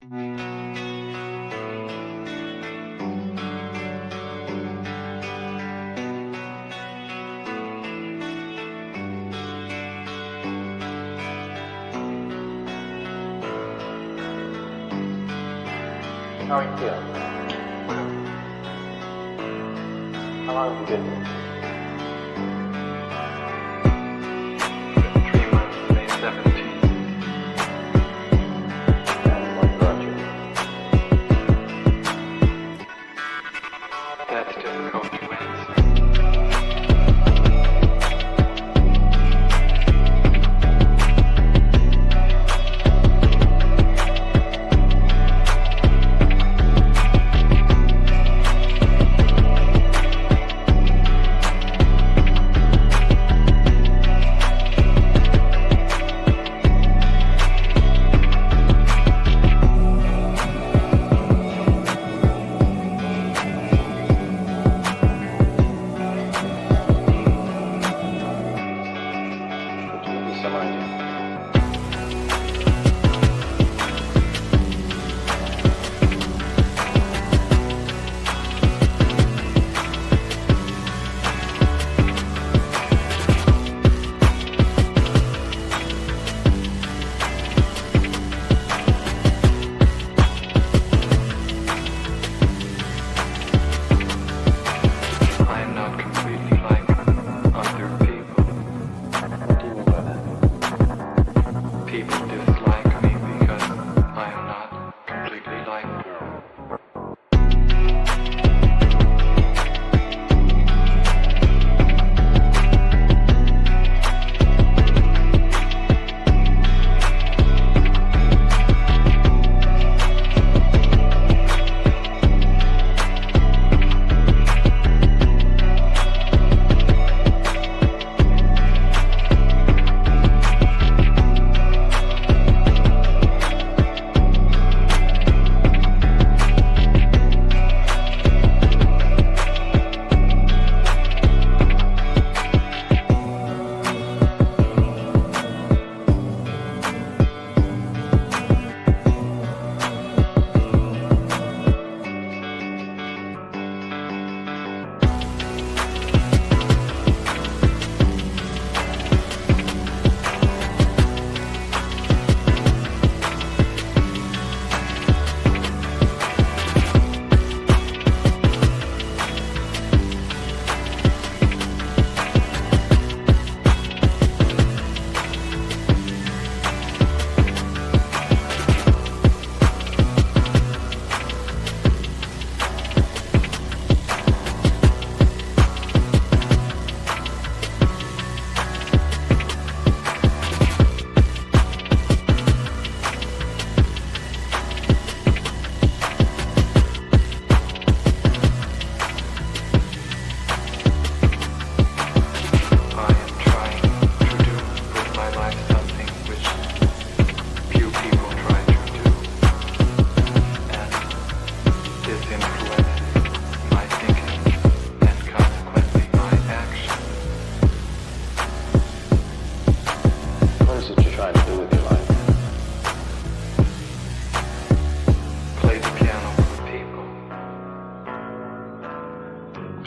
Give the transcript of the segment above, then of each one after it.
How are you feeling? How long have you been here? 3 months, May 17th. And what brought you? That's difficult to answer.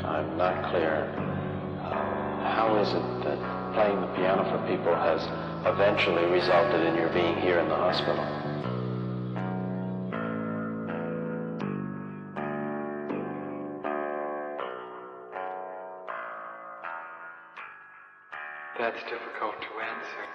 I'm not clear. How is it that playing the piano for people has eventually resulted in your being here in the hospital? That's difficult to answer.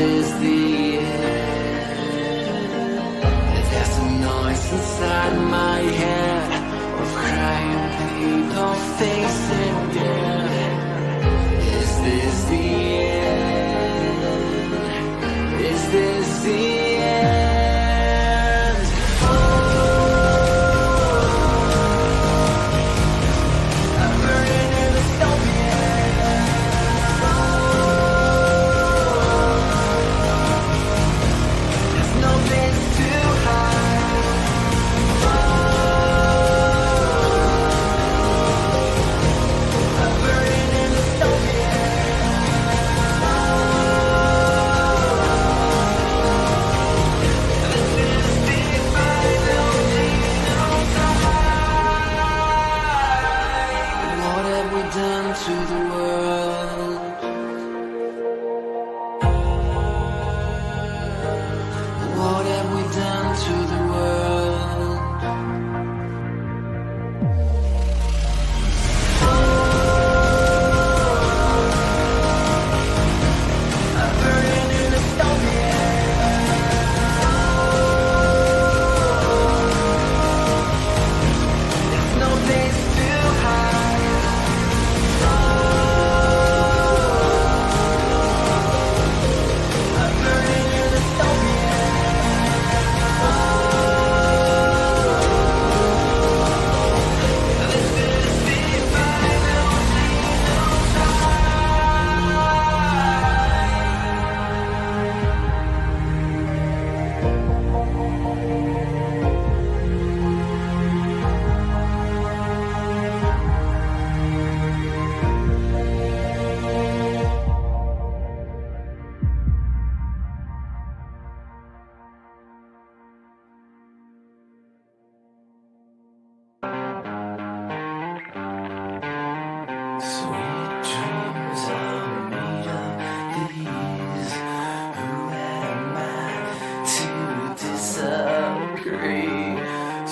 this the end? There's a noise inside my head of crying people facing death. Is this the end? Is this the end? I'm burning in the stone. There's no place to hide. I'm burning in the stone. This is the final time. What have we done to the world? What have we done to the world? I'm burning in the stone. There's no place to hide. I'm burning in the stone. This is the final sweet dreams are made of these. Who am I to disagree?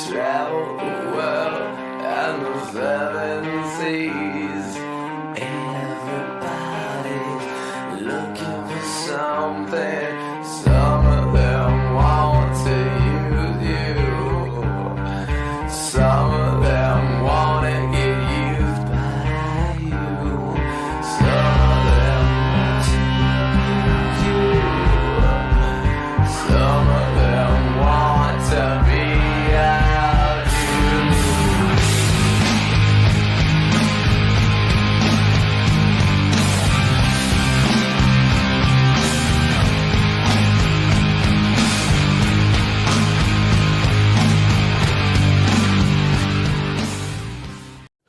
Travel the world and the seven seas. Everybody's looking for something. Some of them want to use you. Some of them want to get used by you. Some of them want to use you. Some of them want to be out you.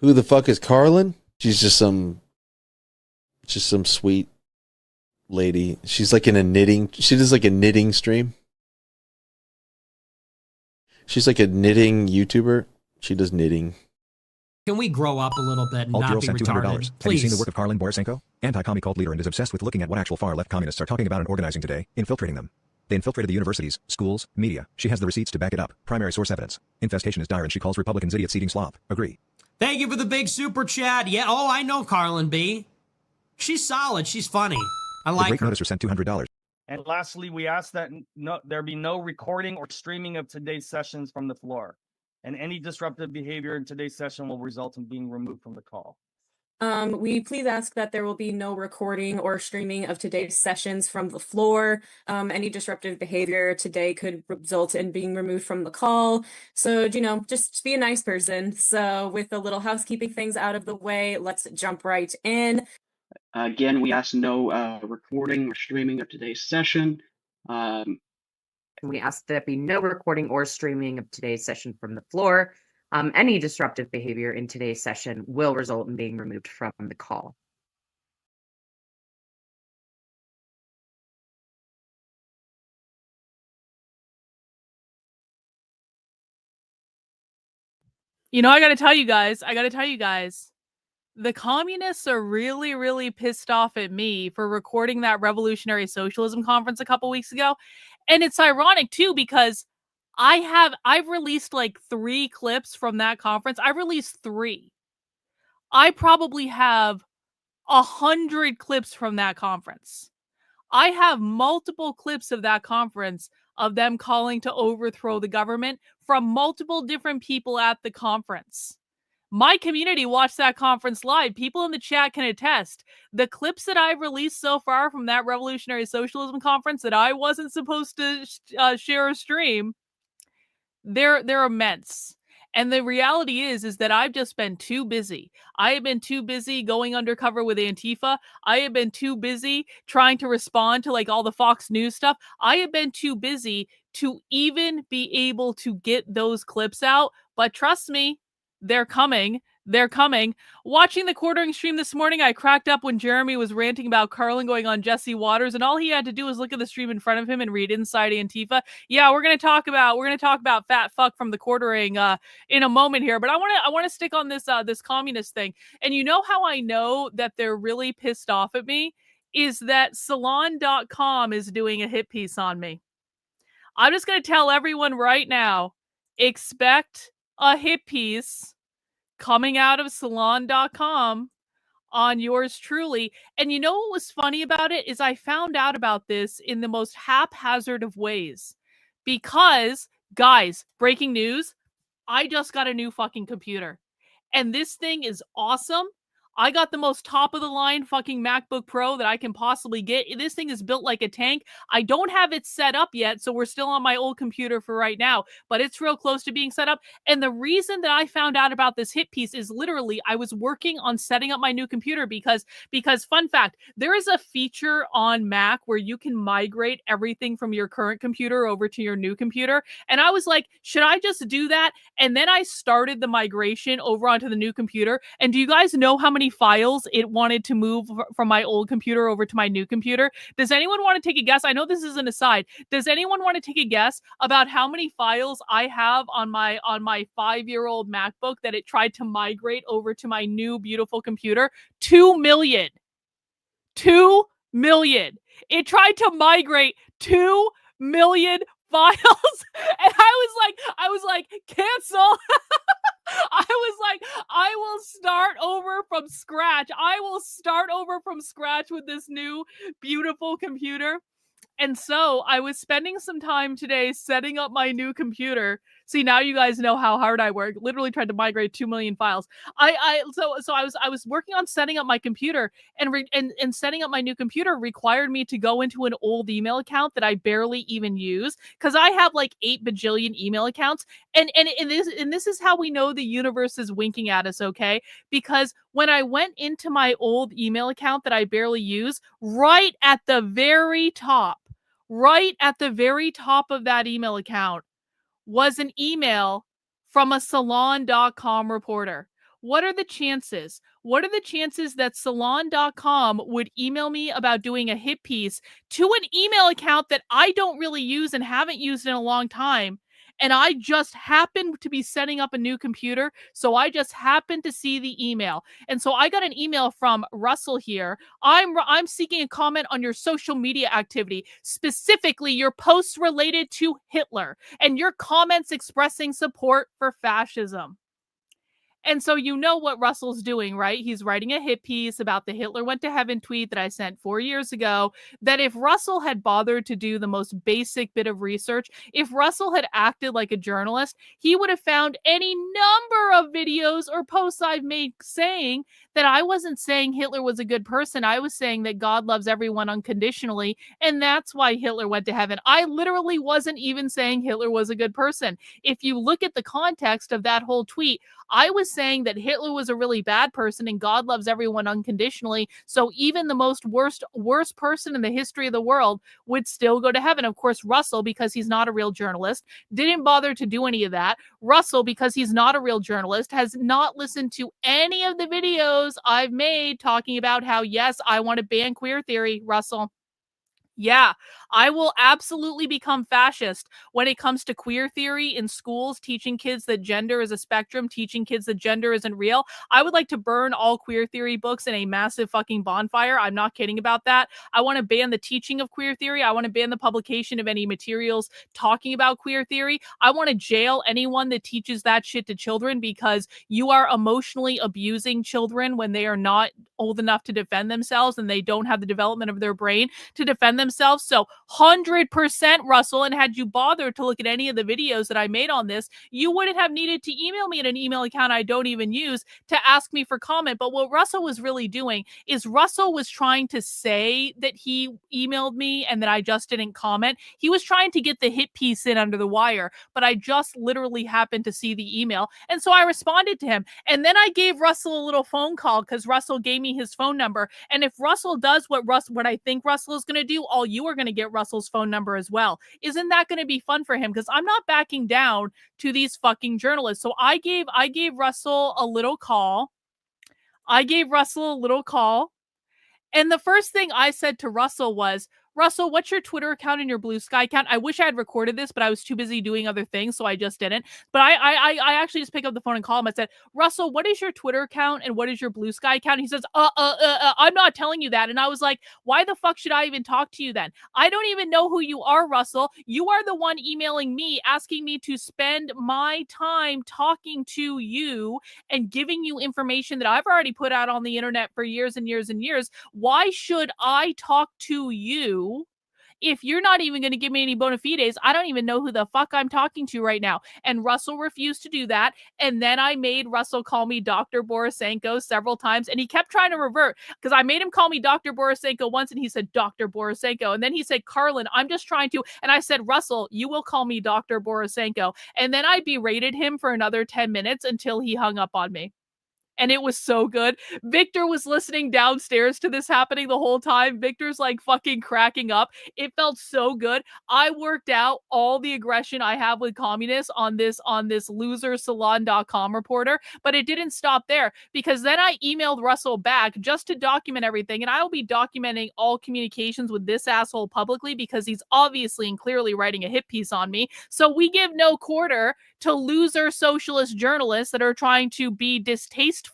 Who the fuck is Karlyn? She's just some sweet lady. She's like in a knitting. She does like a knitting stream. She's like a knitting YouTuber. She does knitting. Can we grow up a little bit and Alt not Girl be sent $200. retarded? Have you Please. seen the work of Karlyn Borysenko? Anti-commie cult leader and is obsessed with looking at what actual far-left communists are talking about and organizing today, infiltrating them. They infiltrated the universities, schools, media. She has the receipts to back it up. Primary source evidence. Infestation is dire and she calls Republicans idiots eating slop. Agree. Thank you for the big super chat. Yeah, oh, I know Karlyn B. She's solid. She's funny. I The like great her. noticer sent $200. And lastly, we ask that there be no recording or streaming of today's sessions from the floor. And any disruptive behavior in today's session will result in being removed from the call. We please ask that there will be no recording or streaming of today's sessions from the floor. Any disruptive behavior today could result in being removed from the call. So, just be a nice person. So with the little housekeeping things out of the way, let's jump right in. Again, we ask no recording or streaming of today's session. We ask that there be no recording or streaming of today's session from the floor. Any disruptive behavior in today's session will result in being removed from the call. I gotta tell you guys, the communists are really, really pissed off at me for recording that Revolutionary Socialism conference a couple weeks ago. And it's ironic too, because I've released like 3 clips from that conference. I've released 3. I probably have 100 clips from that conference. I have multiple clips of that conference of them calling to overthrow the government from multiple different people at the conference. My community watched that conference live. People in the chat can attest. The clips that I've released so far from that Revolutionary Socialism conference that I wasn't supposed to share or stream, they're immense. And the reality is that I've just been too busy. I have been too busy going undercover with Antifa. I have been too busy trying to respond to like all the Fox News stuff. I have been too busy to even be able to get those clips out. But trust me, they're coming. They're coming. Watching the quartering stream this morning, I cracked up when Jeremy was ranting about Karlyn going on Jesse Waters, and all he had to do was look at the stream in front of him and read Inside Antifa. Yeah, we're gonna talk about fat fuck from the quartering in a moment here, but I want to stick on this communist thing. And you know how I know that they're really pissed off at me is that Salon.com is doing a hit piece on me. I'm just gonna tell everyone right now, expect a hit piece coming out of Salon.com on yours truly. And you know what was funny about it is I found out about this in the most haphazard of ways. Because, guys, breaking news, I just got a new fucking computer. And this thing is awesome. I got the most top of the line fucking MacBook Pro that I can possibly get. This thing is built like a tank. I don't have it set up yet, so we're still on my old computer for right now, but it's real close to being set up. And the reason that I found out about this hit piece is literally I was working on setting up my new computer because fun fact, there is a feature on Mac where you can migrate everything from your current computer over to your new computer. And I was like, should I just do that? And then I started the migration over onto the new computer. And do you guys know how many files it wanted to move from my old computer over to my new computer? Does anyone want to take a guess? I know this is an aside. Does anyone want to take a guess about how many files I have on my 5-year-old MacBook that it tried to migrate over to my new beautiful computer? 2 million. 2 million. It tried to migrate 2 million files. And I was like, cancel. I was like, I will start over from scratch. I will start over from scratch with this new beautiful computer. And so I was spending some time today setting up my new computer. See, now you guys know how hard I work. Literally tried to migrate 2 million files. So I was working on setting up my computer, and setting up my new computer required me to go into an old email account that I barely even use because I have like 8 bajillion email accounts. And this is how we know the universe is winking at us, okay? Because when I went into my old email account that I barely use, right at the very top of that email account was an email from a Salon.com reporter. What are the chances? What are the chances that Salon.com would email me about doing a hit piece to an email account that I don't really use and haven't used in a long time? And I just happened to be setting up a new computer, so I just happened to see the email. And so I got an email from Russell here. I'm seeking a comment on your social media activity, specifically your posts related to Hitler and your comments expressing support for fascism. And so you know what Russell's doing, right? He's writing a hit piece about the Hitler went to heaven tweet that I sent 4 years ago, that if Russell had bothered to do the most basic bit of research, if Russell had acted like a journalist, he would have found any number of videos or posts I've made saying that I wasn't saying Hitler was a good person. I was saying that God loves everyone unconditionally, and that's why Hitler went to heaven. I literally wasn't even saying Hitler was a good person. If you look at the context of that whole tweet, I was saying that Hitler was a really bad person and God loves everyone unconditionally. So even the most worst person in the history of the world would still go to heaven. Of course, Russell, because he's not a real journalist, didn't bother to do any of that. Russell, because he's not a real journalist, has not listened to any of the videos I've made talking about how, yes, I want to ban queer theory, Russell. Yeah, I will absolutely become fascist when it comes to queer theory in schools, teaching kids that gender is a spectrum, teaching kids that gender isn't real. I would like to burn all queer theory books in a massive fucking bonfire. I'm not kidding about that. I want to ban the teaching of queer theory. I want to ban the publication of any materials talking about queer theory. I want to jail anyone that teaches that shit to children, because you are emotionally abusing children when they are not old enough to defend themselves and they don't have the development of their brain to defend themselves. So 100% Russell, and had you bothered to look at any of the videos that I made on this, you wouldn't have needed to email me at an email account I don't even use to ask me for comment. But what Russell was really doing is Russell was trying to say that he emailed me and that I just didn't comment. He was trying to get the hit piece in under the wire, but I just literally happened to see the email. And so I responded to him. And then I gave Russell a little phone call because Russell gave me his phone number. And if Russell does what I think Russell is going to do, all you are going to get Russell's phone number as well. Isn't that going to be fun for him? Because I'm not backing down to these fucking journalists. So I gave Russell a little call. And the first thing I said to Russell was, Russell, what's your Twitter account and your Blue Sky account? I wish I had recorded this, but I was too busy doing other things, so I just didn't. But I actually just picked up the phone and called him. I said, Russell, what is your Twitter account and what is your Blue Sky account? He says, I'm not telling you that. And I was like, why the fuck should I even talk to you then? I don't even know who you are, Russell. You are the one emailing me, asking me to spend my time talking to you and giving you information that I've already put out on the internet for years and years and years. Why should I talk to you if you're not even going to give me any bona fides? I don't even know who the fuck I'm talking to right now. And Russell refused to do that. And then I made Russell call me Dr. Borysenko several times. And he kept trying to revert because I made him call me Dr. Borysenko once. And he said, Dr. Borysenko. And then he said, Karlyn, I'm just trying to. And I said, Russell, you will call me Dr. Borysenko. And then I berated him for another 10 minutes until he hung up on me. And it was so good. Victor was listening downstairs to this happening the whole time. Victor's like fucking cracking up. It felt so good. I worked out all the aggression I have with communists on this loser Salon.com reporter, but it didn't stop there, because then I emailed Russell back just to document everything. And I will be documenting all communications with this asshole publicly, because he's obviously and clearly writing a hit piece on me. So we give no quarter to loser socialist journalists that are trying to be distasteful.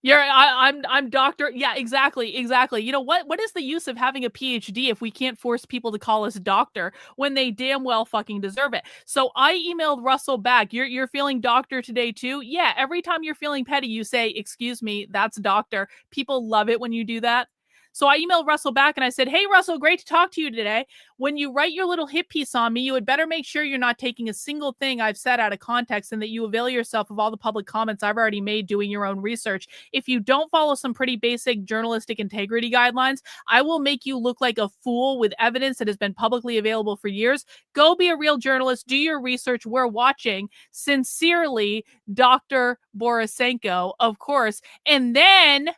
I'm doctor. Yeah, exactly. You know what is the use of having a PhD if we can't force people to call us doctor when they damn well fucking deserve it? So I emailed Russell back. You're feeling doctor today too? Yeah, every time you're feeling petty, you say, excuse me, that's doctor. People love it when you do that. So I emailed Russell back and I said, hey, Russell, great to talk to you today. When you write your little hit piece on me, you had better make sure you're not taking a single thing I've said out of context, and that you avail yourself of all the public comments I've already made doing your own research. If you don't follow some pretty basic journalistic integrity guidelines, I will make you look like a fool with evidence that has been publicly available for years. Go be a real journalist. Do your research. We're watching. Sincerely, Dr. Borysenko, of course. And then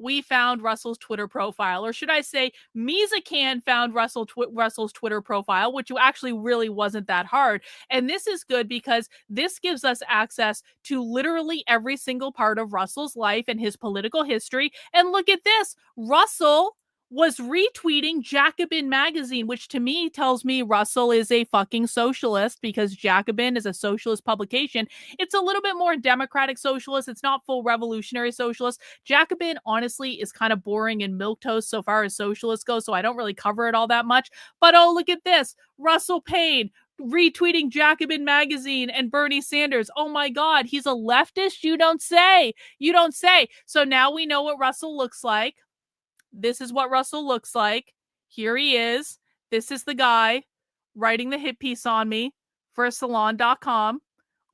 we found Russell's Twitter profile, or should I say Mizakan found Russell's Twitter profile, which actually really wasn't that hard. And this is good because this gives us access to literally every single part of Russell's life and his political history. And look at this. Russell was retweeting Jacobin magazine, which to me tells me Russell is a fucking socialist, because Jacobin is a socialist publication. It's a little bit more democratic socialist. It's not full revolutionary socialist. Jacobin, honestly, is kind of boring and milquetoast so far as socialists go, so I don't really cover it all that much. But oh, look at this. Russell Payne retweeting Jacobin magazine and Bernie Sanders. Oh my God, he's a leftist? You don't say. So now we know what Russell looks like. This is what Russell looks like. Here he is. This is the guy writing the hit piece on me for Salon.com.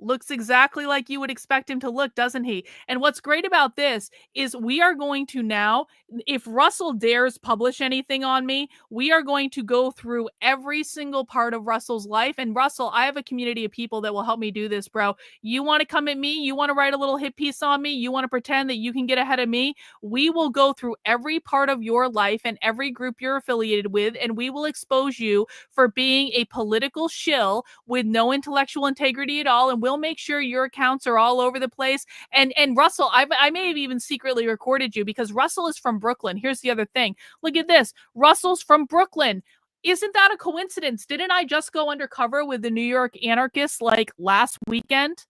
Looks exactly like you would expect him to look, doesn't he? And what's great about this is we are going to now, if Russell dares publish anything on me, we are going to go through every single part of Russell's life. And Russell, I have a community of people that will help me do this, bro. You want to come at me? You want to write a little hit piece on me? You want to pretend that you can get ahead of me? We will go through every part of your life and every group you're affiliated with, and we will expose you for being a political shill with no intellectual integrity at all, and we'll make sure your accounts are all over the place. And Russell, I may have even secretly recorded you because Russell is from Brooklyn. Here's the other thing. Look at this. Russell's from Brooklyn. Isn't that a coincidence? Didn't I just go undercover with the New York anarchists like last weekend?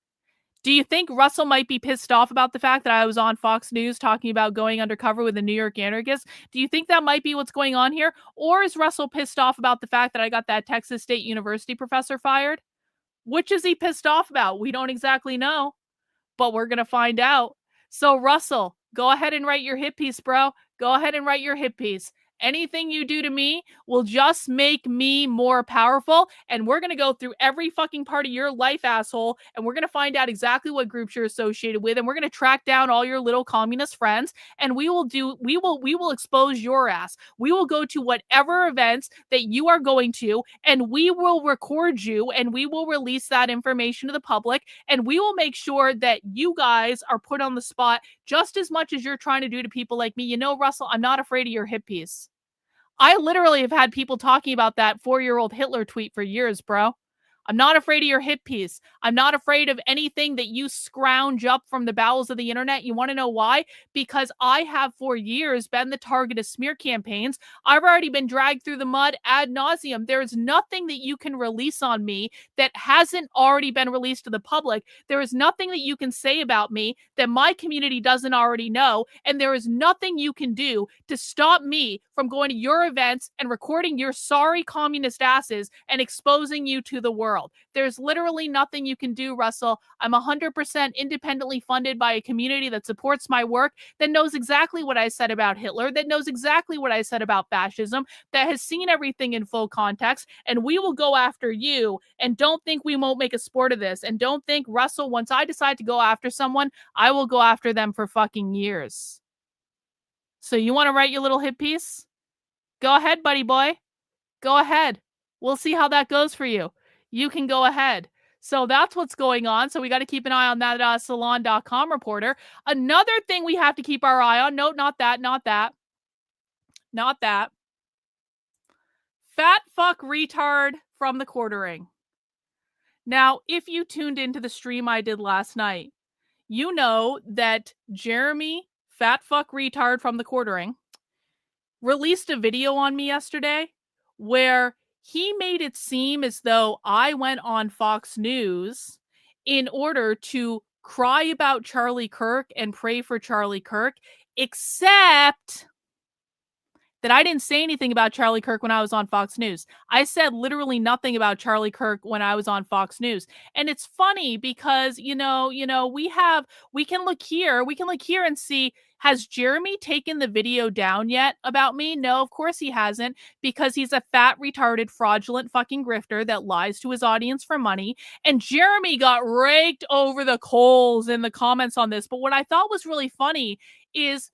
Do you think Russell might be pissed off about the fact that I was on Fox News talking about going undercover with the New York anarchists? Do you think that might be what's going on here? Or is Russell pissed off about the fact that I got that Texas State University professor fired? Which is he pissed off about? We don't exactly know, but we're going to find out. So Russell, go ahead and write your hit piece, bro. Go ahead and write your hit piece. Anything you do to me will just make me more powerful. And we're going to go through every fucking part of your life, asshole. And we're going to find out exactly what groups you're associated with. And we're going to track down all your little communist friends. And we will expose your ass. We will go to whatever events that you are going to, and we will record you, and we will release that information to the public. And we will make sure that you guys are put on the spot just as much as you're trying to do to people like me. You know, Russell, I'm not afraid of your hit piece. I literally have had people talking about that 4-year-old Hitler tweet for years, bro. I'm not afraid of your hit piece. I'm not afraid of anything that you scrounge up from the bowels of the internet. You want to know why? Because I have for years been the target of smear campaigns. I've already been dragged through the mud ad nauseum. There is nothing that you can release on me that hasn't already been released to the public. There is nothing that you can say about me that my community doesn't already know. And there is nothing you can do to stop me from going to your events and recording your sorry communist asses and exposing you to the world. There's literally nothing you can do, Russell. I'm 100% independently funded by a community that supports my work, that knows exactly what I said about Hitler, that knows exactly what I said about fascism, that has seen everything in full context, and we will go after you. And don't think we won't make a sport of this. And don't think, Russell, once I decide to go after someone, I will go after them for fucking years. So you want to write your little hit piece? Go ahead, buddy boy. Go ahead. We'll see how that goes for you. You can go ahead. So that's what's going on. So we got to keep an eye on that Salon.com reporter. Another thing we have to keep our eye on. No, not that. Fat fuck retard from the quartering. Now, if you tuned into the stream I did last night, you know that Jeremy, fat fuck retard from the quartering, released a video on me yesterday where he made it seem as though I went on Fox News in order to cry about Charlie Kirk and pray for Charlie Kirk, except that I didn't say anything about Charlie Kirk when I was on Fox News. I said literally nothing about Charlie Kirk when I was on Fox News. And it's funny because, we can look here and see, has Jeremy taken the video down yet about me? No, of course he hasn't, because he's a fat, retarded, fraudulent fucking grifter that lies to his audience for money. And Jeremy got raked over the coals in the comments on this. But what I thought was really funny is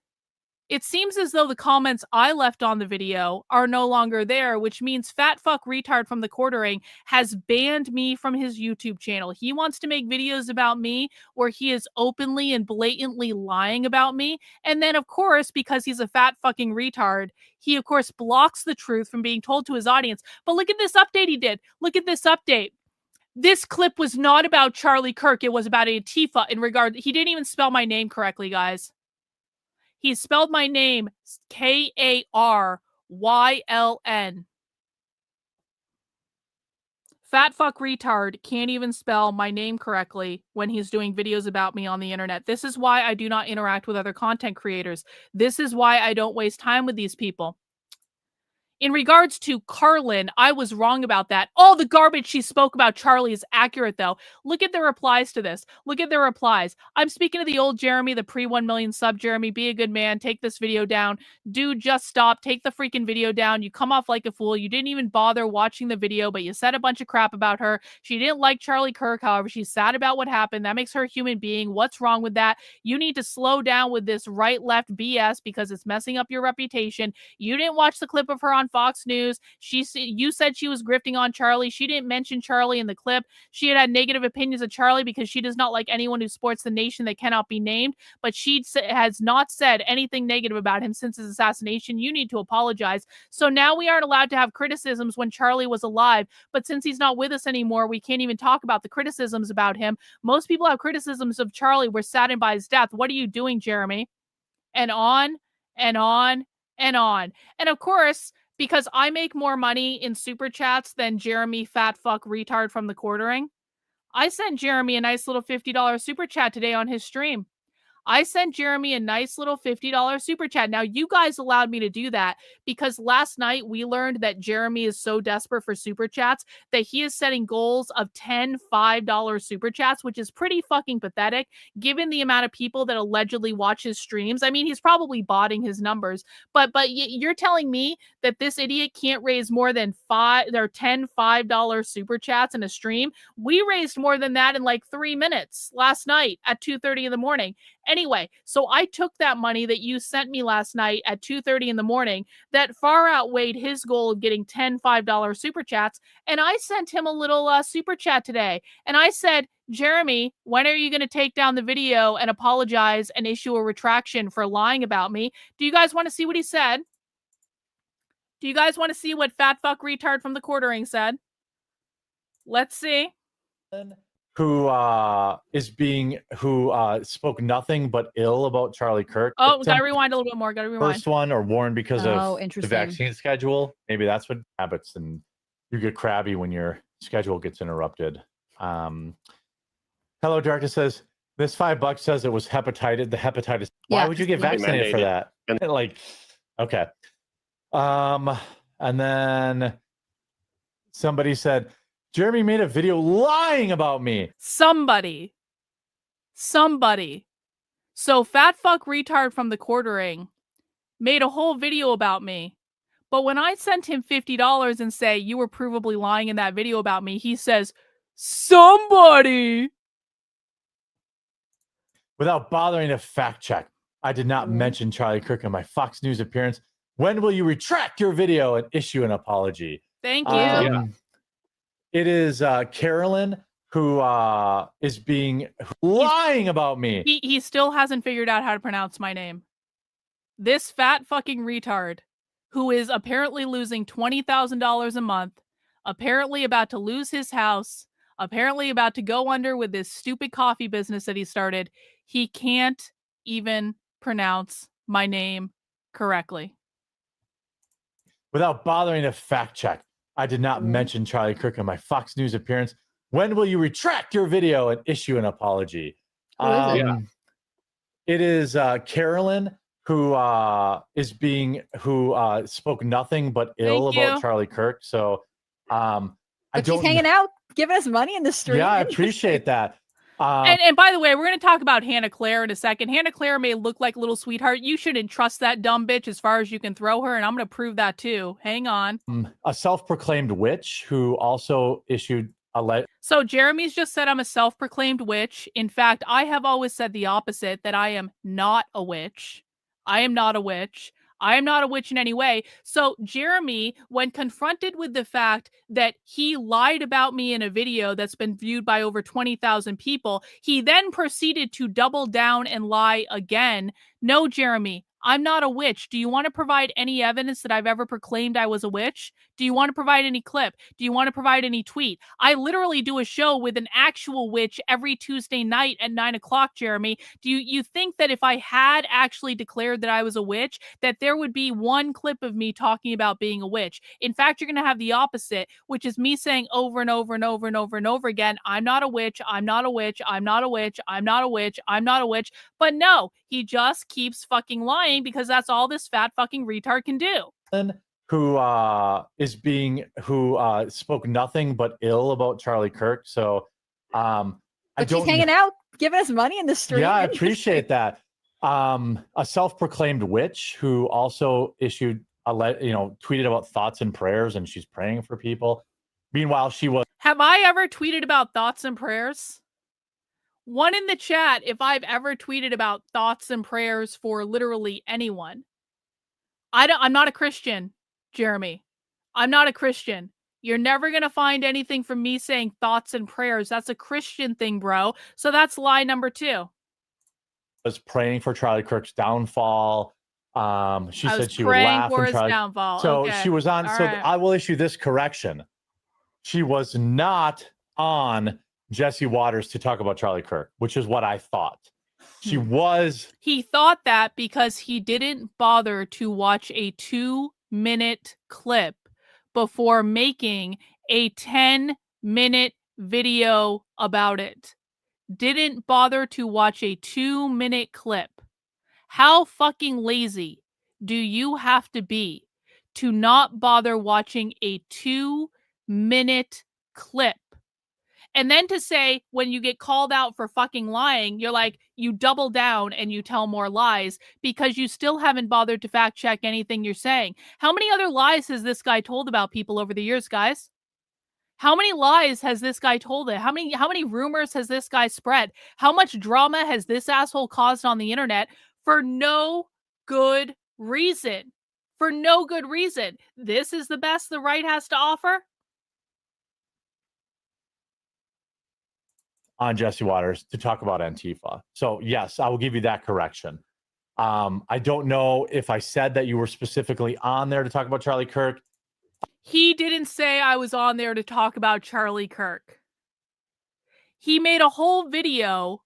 it seems as though the comments I left on the video are no longer there, which means fat fuck retard from the quartering has banned me from his YouTube channel. He wants to make videos about me where he is openly and blatantly lying about me. And then, of course, because he's a fat fucking retard, he, of course, blocks the truth from being told to his audience. But look at this update he did. Look at this update. This clip was not about Charlie Kirk. It was about Antifa in regard. He didn't even spell my name correctly, guys. He spelled my name Karlyn. Fat fuck retard can't even spell my name correctly when he's doing videos about me on the internet. This is why I do not interact with other content creators. This is why I don't waste time with these people. In regards to Karlyn, I was wrong about that. All the garbage she spoke about Charlie is accurate, though. Look at the replies to this. Look at the replies. I'm speaking to the old Jeremy, the pre-1 million sub Jeremy. Be a good man. Take this video down. Dude, just stop. Take the freaking video down. You come off like a fool. You didn't even bother watching the video, but you said a bunch of crap about her. She didn't like Charlie Kirk. However, she's sad about what happened. That makes her a human being. What's wrong with that? You need to slow down with this right-left BS because it's messing up your reputation. You didn't watch the clip of her on Fox News. You said she was grifting on Charlie. She didn't mention Charlie in the clip. She had negative opinions of Charlie because she does not like anyone who supports the nation that cannot be named, but she has not said anything negative about him since his assassination. You need to apologize. So now we aren't allowed to have criticisms when Charlie was alive, but since he's not with us anymore, we can't even talk about the criticisms about him. Most people have criticisms of Charlie. We're saddened by his death. What are you doing, Jeremy? And on and on and on. And of course, because I make more money in super chats than Jeremy fat fuck retard from the quartering, I sent Jeremy a nice little $50 super chat today on his stream. I sent Jeremy a nice little $50 super chat. Now, you guys allowed me to do that because last night we learned that Jeremy is so desperate for super chats that he is setting goals of 10 $5 super chats, which is pretty fucking pathetic given the amount of people that allegedly watch his streams. I mean, he's probably botting his numbers, but you're telling me that this idiot can't raise more than 10 $5 super chats in a stream? We raised more than that in like 3 minutes last night at 2:30 in the morning. Anyway, so I took that money that you sent me last night at 2:30 in the morning that far outweighed his goal of getting 10 $5 super chats, and I sent him a little super chat today. And I said, Jeremy, when are you going to take down the video and apologize and issue a retraction for lying about me? Do you guys want to see what he said? Do you guys want to see what fat fuck retard from the quartering said? Let's see. Who spoke nothing but ill about Charlie Kirk. Oh, gotta rewind a little bit more. Gotta rewind. First one, or warned because of the interesting. vaccine schedule. Maybe that's what happens, and you get crabby when your schedule gets interrupted. Hello, Darkness says this $5 says it was hepatitis. The hepatitis. Why would you get vaccinated for that? Like, okay. And then somebody said, Jeremy made a video lying about me. Somebody. So fat fuck retard from the quartering made a whole video about me. But when I sent him $50 and say, you were provably lying in that video about me, he says, somebody. Without bothering to fact check, I did not mention Charlie Kirk in my Fox News appearance. When will you retract your video and issue an apology? Thank you. It is Karlyn who is lying about me. He still hasn't figured out how to pronounce my name. This fat fucking retard who is apparently losing $20,000 a month, apparently about to lose his house, apparently about to go under with this stupid coffee business that he started. He can't even pronounce my name correctly. Without bothering to fact check, I did not mention Charlie Kirk in my Fox News appearance. When will you retract your video and issue an apology? It is Karlyn who spoke nothing but ill about Charlie Kirk. So she's hanging out, giving us money in the street. Yeah, I appreciate that. And by the way, we're going to talk about Hannah Claire in a second. Hannah Claire may look like a little sweetheart. You shouldn't trust that dumb bitch as far as you can throw her, and I'm going to prove that too. Hang on. A self-proclaimed witch who also issued a So Jeremy's just said I'm a self-proclaimed witch. In fact, I have always said the opposite, that I am not a witch. I am not a witch. I am not a witch in any way. So Jeremy, when confronted with the fact that he lied about me in a video that's been viewed by over 20,000 people, he then proceeded to double down and lie again. No, Jeremy, I'm not a witch. Do you want to provide any evidence that I've ever proclaimed I was a witch? Do you want to provide any clip? Do you want to provide any tweet? I literally do a show with an actual witch every Tuesday night at 9 o'clock, Jeremy. Do you think that if I had actually declared that I was a witch, that there would be one clip of me talking about being a witch? In fact, you're going to have the opposite, which is me saying over and over and over and over and over again, I'm not a witch, I'm not a witch, I'm not a witch, I'm not a witch, I'm not a witch. But no, he just keeps fucking lying because that's all this fat fucking retard can do. Who spoke nothing but ill about Charlie Kirk. So she's hanging out, giving us money in the street. Yeah, I appreciate that. A self-proclaimed witch who also issued tweeted about thoughts and prayers, and she's praying for people. Meanwhile, she was. Have I ever tweeted about thoughts and prayers? One in the chat if I've ever tweeted about thoughts and prayers for literally anyone. I'm not a Christian. Jeremy. I'm not a Christian. You're never going to find anything from me saying thoughts and prayers. That's a Christian thing, bro. So that's lie number 2. Was praying for Charlie Kirk's downfall. She I was said she would praying laugh for when his Charlie. downfall. So Okay. she was on. All So right. I will issue this correction. She was not on Jesse Waters to talk about Charlie Kirk, which is what I thought. She was. He thought that because he didn't bother to watch a 2-minute clip before making a 10-minute video about it. Didn't bother to watch a 2-minute clip. How fucking lazy do you have to be to not bother watching a 2-minute clip? And then to say when you get called out for fucking lying, you're like, you double down and you tell more lies because you still haven't bothered to fact check anything you're saying. How many other lies has this guy told about people over the years, guys? How many lies has this guy told it? How many rumors has this guy spread? How much drama has this asshole caused on the internet for no good reason? For no good reason. This is the best the right has to offer? On Jesse Waters to talk about Antifa. So yes, I will give you that correction. I don't know if I said that you were specifically on there to talk about Charlie Kirk. He didn't say I was on there to talk about Charlie Kirk. He made a whole video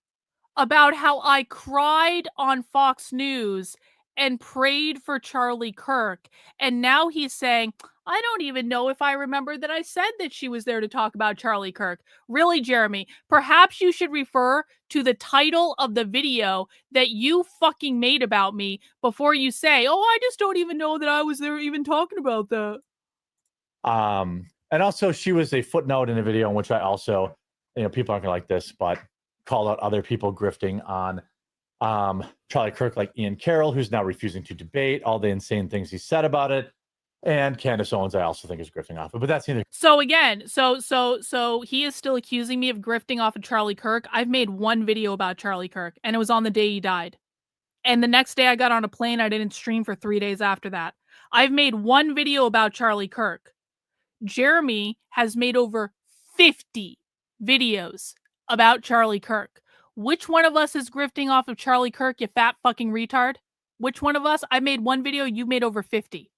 about how I cried on Fox News and prayed for Charlie Kirk. And now he's saying, I don't even know if I remember that I said that she was there to talk about Charlie Kirk. Really, Jeremy, perhaps you should refer to the title of the video that you fucking made about me before you say, oh, I just don't even know that I was there even talking about that. And also she was a footnote in a video in which I also, people aren't gonna like this, but called out other people grifting on Charlie Kirk, like Ian Carroll, who's now refusing to debate all the insane things he said about it. And Candace Owens, I also think is grifting off it, but that's neither. So again, so he is still accusing me of grifting off of Charlie Kirk. I've made one video about Charlie Kirk, and it was on the day he died. And the next day I got on a plane, I didn't stream for 3 days after that. I've made one video about Charlie Kirk. Jeremy has made over 50 videos about Charlie Kirk. Which one of us is grifting off of Charlie Kirk, you fat fucking retard? Which one of us? I made one video, you've made over 50.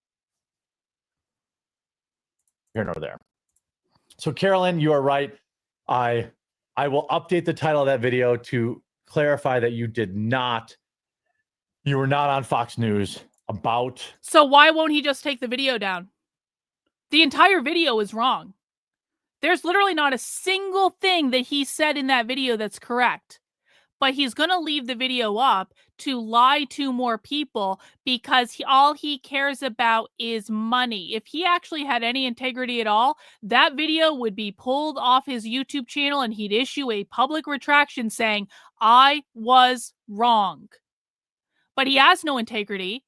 Here nor there. So Karlyn, you are right. I will update the title of that video to clarify that you were not on Fox News about. So why won't he just take the video down? The entire video is wrong. There's literally not a single thing that he said in that video that's correct. But he's going to leave the video up to lie to more people because all he cares about is money. If he actually had any integrity at all, that video would be pulled off his YouTube channel and he'd issue a public retraction saying, I was wrong. But he has no integrity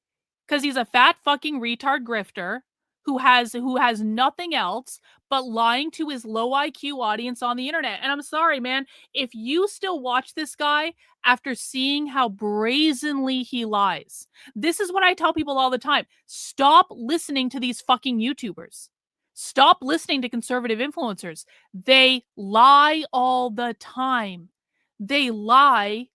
because he's a fat fucking retard grifter who has nothing else but lying to his low IQ audience on the internet. And I'm sorry, man, if you still watch this guy after seeing how brazenly he lies, this is what I tell people all the time. Stop listening to these fucking YouTubers. Stop listening to conservative influencers. They lie all the time. They lie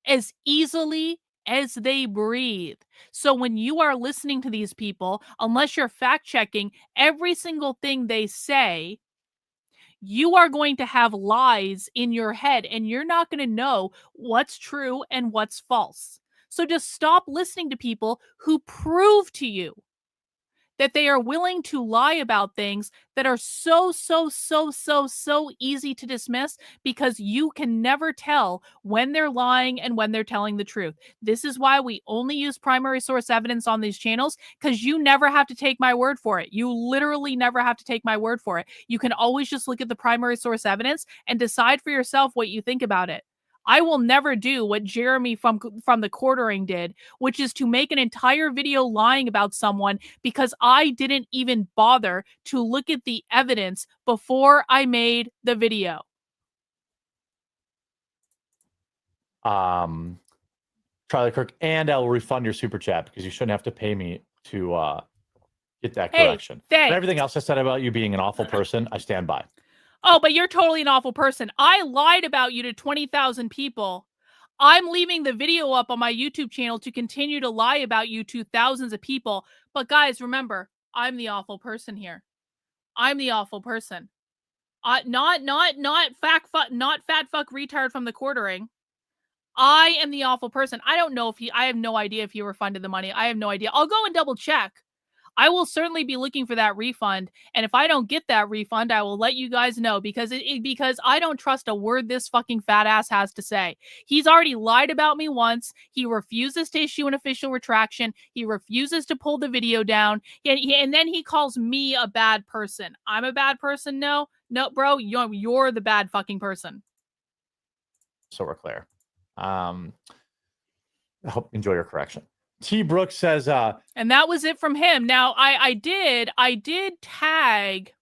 as easily as they breathe. So when you are listening to these people, unless you're fact checking every single thing they say, you are going to have lies in your head and you're not going to know what's true and what's false. So just stop listening to people who prove to you that they are willing to lie about things that are so easy to dismiss because you can never tell when they're lying and when they're telling the truth. This is why we only use primary source evidence on these channels, because you never have to take my word for it. You literally never have to take my word for it. You can always just look at the primary source evidence and decide for yourself what you think about it. I will never do what Jeremy from the Quartering did, which is to make an entire video lying about someone because I didn't even bother to look at the evidence before I made the video. Charlie Kirk, and I will refund your super chat because you shouldn't have to pay me to get that Hey, correction. thanks. But everything else I said about you being an awful person, I stand by. Oh, but you're totally an awful person. I lied about you to 20,000 people. I'm leaving the video up on my YouTube channel to continue to lie about you to thousands of people. But guys, remember, I'm the awful person here. I'm the awful person. Not fat fuck retard from the quartering. I am the awful person. I don't know if I have no idea if he refunded the money. I have no idea. I'll go and double check. I will certainly be looking for that refund, and if I don't get that refund, I will let you guys know because because I don't trust a word this fucking fat ass has to say. He's already lied about me once. He refuses to issue an official retraction. He refuses to pull the video down, and then he calls me a bad person. I'm a bad person? No, bro, you're the bad fucking person. So we're clear. I hope enjoy your correction. T. Brooks says, and that was it from him. Now, I did tag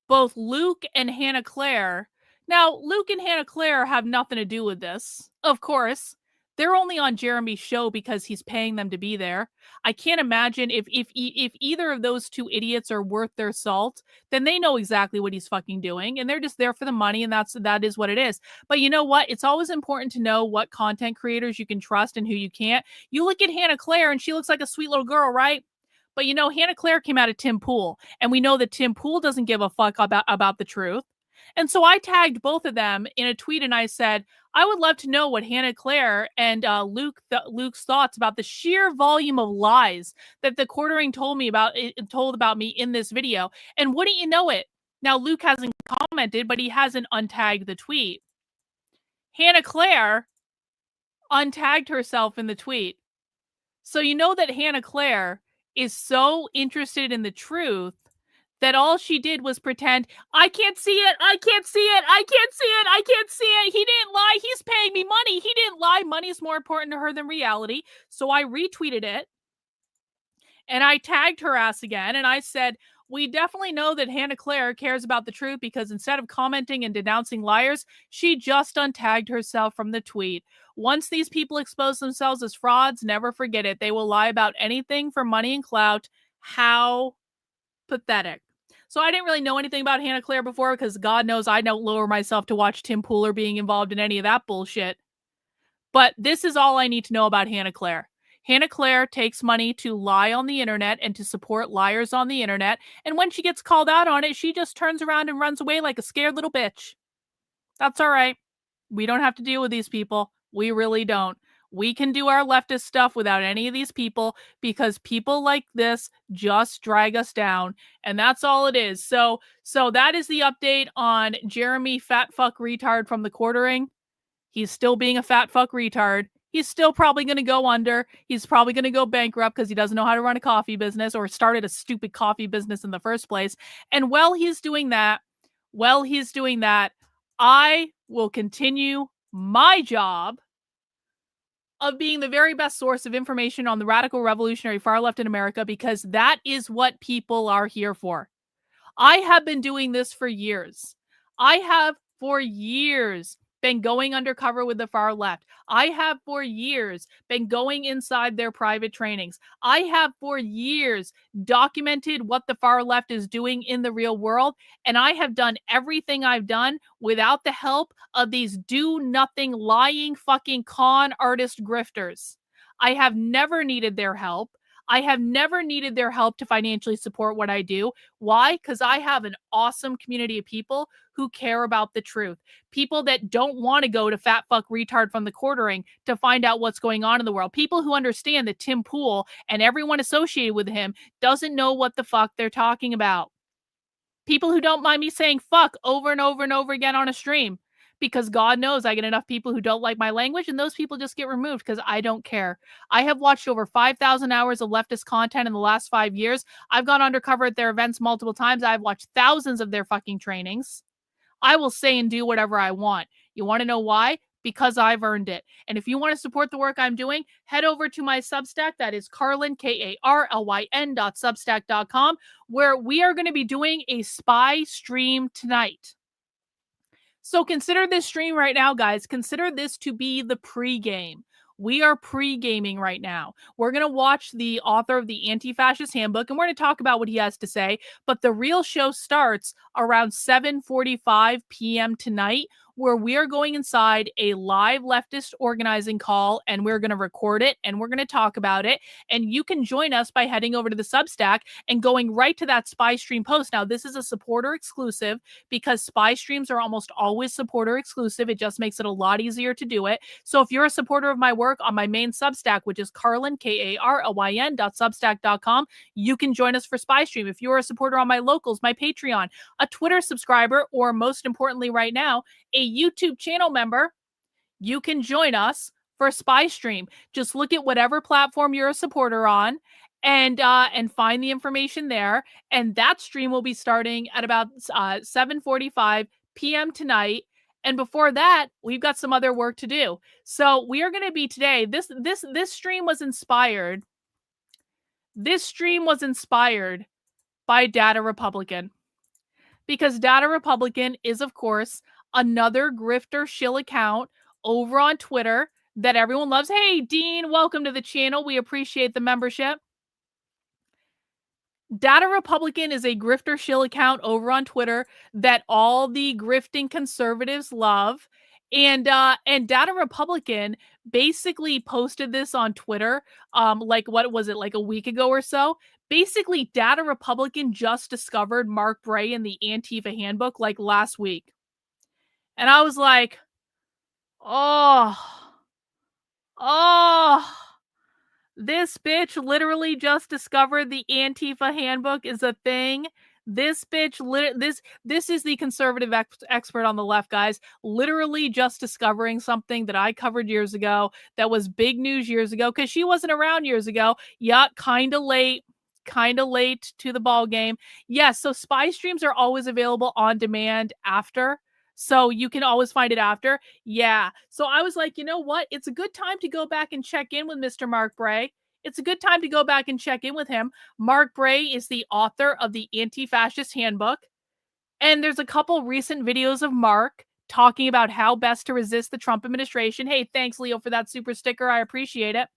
both Luke and Hannah Claire. Now, Luke and Hannah Claire have nothing to do with this, of course. They're only on Jeremy's show because he's paying them to be there. I can't imagine if either of those two idiots are worth their salt, then they know exactly what he's fucking doing, and they're just there for the money, and that is what it is. But you know what? It's always important to know what content creators you can trust and who you can't. You look at Hannah Claire, and she looks like a sweet little girl, right? But you know, Hannah Claire came out of Tim Pool, and we know that Tim Pool doesn't give a fuck about the truth. And so I tagged both of them in a tweet, and I said, I would love to know what Hannah Claire and Luke's thoughts about the sheer volume of lies that the quartering told about me in this video. And wouldn't you know it? Now, Luke hasn't commented, but he hasn't untagged the tweet. Hannah Claire untagged herself in the tweet. So you know that Hannah Claire is so interested in the truth that all she did was pretend, I can't see it, I can't see it, I can't see it, I can't see it. He didn't lie, he's paying me money. He didn't lie. Money is more important to her than reality. So I retweeted it, and I tagged her ass again, and I said, we definitely know that Hannah Claire cares about the truth because instead of commenting and denouncing liars, she just untagged herself from the tweet. Once these people expose themselves as frauds, never forget it. They will lie about anything for money and clout. How pathetic. So I didn't really know anything about Hannah Claire before because God knows I don't lower myself to watch Tim Pooler being involved in any of that bullshit. But this is all I need to know about Hannah Claire. Hannah Claire takes money to lie on the internet and to support liars on the internet. And when she gets called out on it, she just turns around and runs away like a scared little bitch. That's all right. We don't have to deal with these people. We really don't. We can do our leftist stuff without any of these people because people like this just drag us down. And that's all it is. So that is the update on Jeremy fat fuck retard from the quartering. He's still being a fat fuck retard. He's still probably going to go under. He's probably going to go bankrupt because he doesn't know how to run a coffee business or started a stupid coffee business in the first place. And while he's doing that, I will continue my job of being the very best source of information on the radical revolutionary far left in America because that is what people are here for. I have been doing this for years. I have for years been going undercover with the far left. I have for years been going inside their private trainings. I have for years documented what the far left is doing in the real world. And I have done everything I've done without the help of these do-nothing, lying fucking con artist grifters. I have never needed their help. I have never needed their help to financially support what I do. Why? Because I have an awesome community of people who care about the truth. People that don't want to go to fat fuck retard from the quartering to find out what's going on in the world. People who understand that Tim Pool and everyone associated with him doesn't know what the fuck they're talking about. People who don't mind me saying fuck over and over and over again on a stream. Because God knows I get enough people who don't like my language, and those people just get removed because I don't care. I have watched over 5,000 hours of leftist content in the last 5 years. I've gone undercover at their events multiple times. I've watched thousands of their fucking trainings. I will say and do whatever I want. You want to know why? Because I've earned it. And if you want to support the work I'm doing, head over to my Substack. That is Karlyn, KARLYN.substack.com, where we are going to be doing a spy stream tonight. So consider this stream right now, guys. Consider this to be the pregame. We are pre-gaming right now. We're going to watch the author of the Anti-Fascist Handbook, and we're going to talk about what he has to say. But the real show starts around 7:45 p.m. tonight, where we are going inside a live leftist organizing call, and we're going to record it, and we're going to talk about it. And you can join us by heading over to the Substack and going right to that Spy Stream post. Now, this is a supporter exclusive because Spy Streams are almost always supporter exclusive. It just makes it a lot easier to do it. So if you're a supporter of my work on my main Substack, which is Karlyn, KARLYN.substack.com, you can join us for Spy Stream. If you're a supporter on my locals, my Patreon, a Twitter subscriber, or most importantly right now, a YouTube channel member, you can join us for Spy Stream. Just look at whatever platform you're a supporter on and find the information there. And that stream will be starting at about 7:45 p.m. tonight. And before that, we've got some other work to do. So we are going to be today. This stream was inspired. This stream was inspired by Data Republican, because Data Republican is, of course, another grifter shill account over on Twitter that everyone loves. Hey, Dean, welcome to the channel. We appreciate the membership. Data Republican is a grifter shill account over on Twitter that all the grifting conservatives love. And Data Republican basically posted this on Twitter, like what was it, like a week ago or so. Basically, Data Republican just discovered Mark Bray in the Antifa Handbook like last week. And I was like, oh, this bitch literally just discovered the Antifa Handbook is a thing. This bitch, this is the conservative expert on the left, guys. Literally just discovering something that I covered years ago that was big news years ago because she wasn't around years ago. Yeah, kind of late to the ball game. Yes, so Spy Streams are always available on demand after. So you can always find it after. Yeah. So I was like, you know what? It's a good time to go back and check in with Mr. Mark Bray. It's a good time to go back and check in with him. Mark Bray is the author of the Anti-Fascist Handbook. And there's a couple recent videos of Mark talking about how best to resist the Trump administration. Hey, thanks, Leo, for that super sticker. I appreciate it.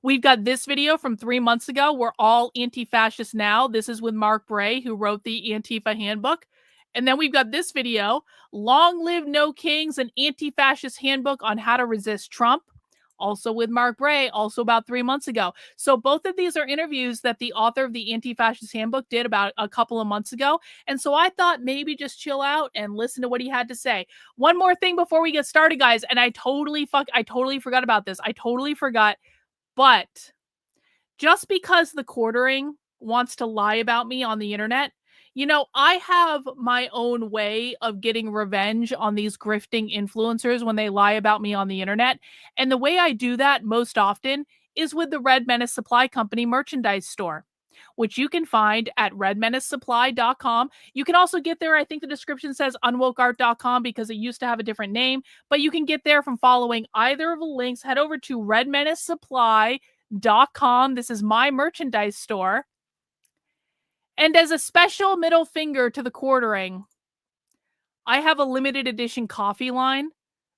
We've got this video from 3 months ago. We're all anti-fascist now. This is with Mark Bray, who wrote the Antifa Handbook. And then we've got this video, Long Live No Kings, an Anti-Fascist Handbook on how to resist Trump. Also with Mark Bray, also about 3 months ago. So both of these are interviews that the author of the Anti-Fascist Handbook did about a couple of months ago. And so I thought maybe just chill out and listen to what he had to say. One more thing before we get started, guys. And I totally forgot about this. I totally forgot. But just because the quartering wants to lie about me on the internet, you know, I have my own way of getting revenge on these grifting influencers when they lie about me on the internet. And the way I do that most often is with the Red Menace Supply Company merchandise store, which you can find at redmenacesupply.com. You can also get there, I think the description says unwokeart.com because it used to have a different name, but you can get there from following either of the links. Head over to redmenacesupply.com. This is my merchandise store. And as a special middle finger to the quartering, I have a limited edition coffee line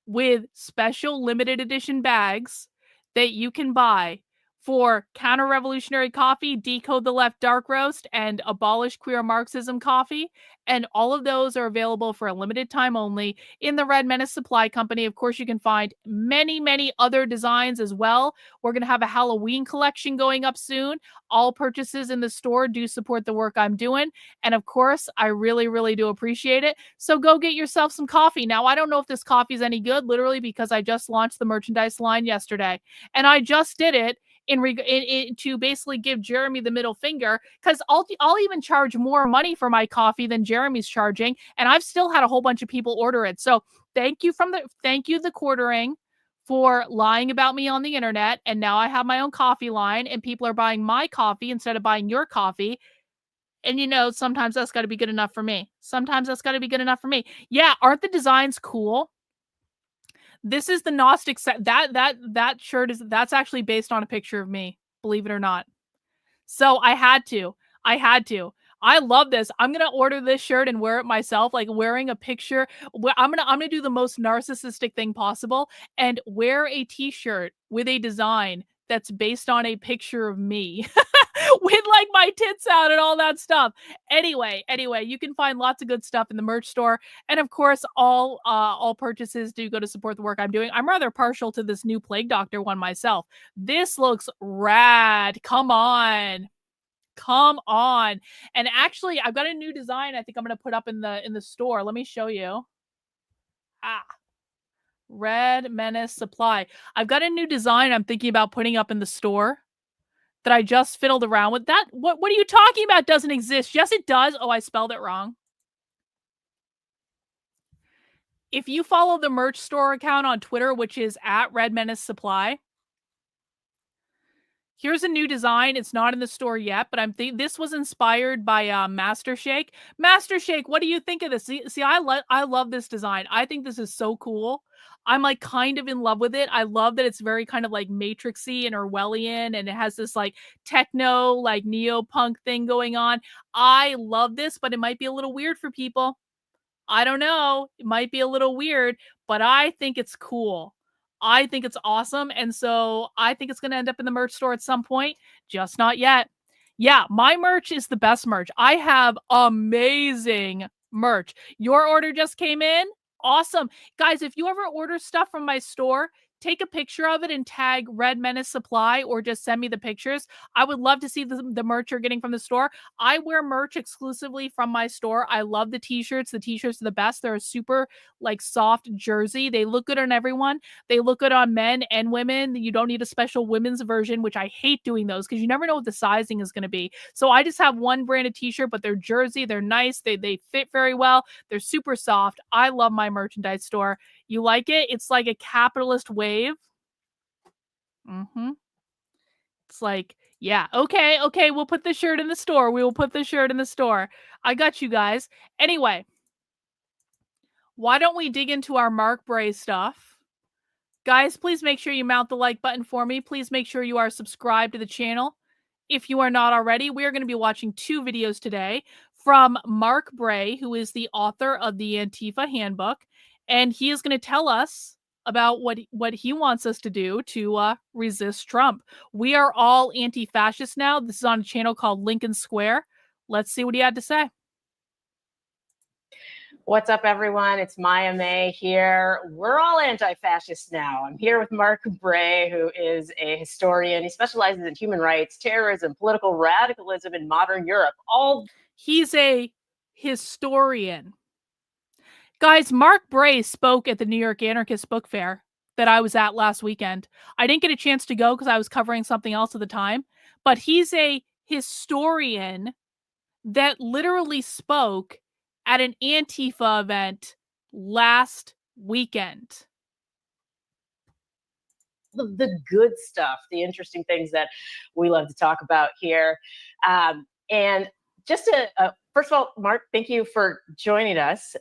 with special limited edition bags that you can buy for Counter-Revolutionary Coffee, Decode the Left Dark Roast, and Abolish Queer Marxism Coffee. And all of those are available for a limited time only in the Red Menace Supply Company. Of course, you can find many, many other designs as well. We're going to have a Halloween collection going up soon. All purchases in the store do support the work I'm doing. And of course, I really, really do appreciate it. So go get yourself some coffee. Now, I don't know if this coffee is any good, literally, because I just launched the merchandise line yesterday. And I just did it to basically give Jeremy the middle finger, because I'll even charge more money for my coffee than Jeremy's charging, and I've still had a whole bunch of people order it. So thank you the quartering for lying about me on the internet, and now I have my own coffee line, and people are buying my coffee instead of buying your coffee. And you know, sometimes that's got to be good enough for me. Yeah, aren't the designs cool? This is the Gnostic set. That shirt that's actually based on a picture of me, believe it or not. So I had to. I love this. I'm gonna order this shirt and wear it myself, like wearing a picture. I'm gonna do the most narcissistic thing possible and wear a t-shirt with a design that's based on a picture of me with like my tits out and all that stuff. Anyway, you can find lots of good stuff in the merch store, and of course, all purchases do go to support the work I'm doing. I'm rather partial to this new Plague Doctor one myself. This looks rad. Come on. And actually, I've got a new design I think I'm going to put up in the store. Let me show you. Red Menace Supply. I've got a new design I'm thinking about putting up in the store that I just fiddled around with. That what are you talking about? Doesn't exist. Yes, it does. Oh, I spelled it wrong. If you follow the merch store account on Twitter, which is at Red Menace Supply, here's a new design. It's not in the store yet, but this was inspired by Master Shake. Master Shake, what do you think of this? See, I love this design. I think this is so cool. I'm like kind of in love with it. I love that it's very kind of like Matrixy and Orwellian, and it has this like techno, like neo-punk thing going on. I love this, but it might be a little weird for people. I don't know. It might be a little weird, but I think it's cool. I think it's awesome. And so I think it's going to end up in the merch store at some point, just not yet. Yeah, my merch is the best merch. I have amazing merch. Your order just came in. Awesome. Guys, if you ever order stuff from my store, take a picture of it and tag Red Menace Supply or just send me the pictures. I would love to see the merch you're getting from the store. I wear merch exclusively from my store. I love the t-shirts. The t-shirts are the best. They're a super like soft jersey. They look good on everyone. They look good on men and women. You don't need a special women's version, which I hate doing those because you never know what the sizing is going to be. So I just have one branded t-shirt, but they're jersey. They're nice. They fit very well. They're super soft. I love my merchandise store. You like it? It's like a capitalist wave. It's like, yeah, okay, we'll put the shirt in the store. We will put the shirt in the store. I got you guys. Anyway, why don't we dig into our Mark Bray stuff? Guys, please make sure you mount the like button for me. Please make sure you are subscribed to the channel. If you are not already, we are going to be watching 2 videos today from Mark Bray, who is the author of the Antifa Handbook. And he is going to tell us about what he wants us to do to resist Trump. We are all anti-fascists now. This is on a channel called Lincoln Square. Let's see what he had to say. What's up, everyone? It's Maya May here. We're all anti-fascists now. I'm here with Mark Bray, who is a historian. He specializes in human rights, terrorism, political radicalism in modern Europe. He's a historian. Guys, Mark Bray spoke at the New York Anarchist Book Fair that I was at last weekend. I didn't get a chance to go because I was covering something else at the time, but he's a historian that literally spoke at an Antifa event last weekend. The good stuff, the interesting things that we love to talk about here. And just to, first of all, Mark, thank you for joining us.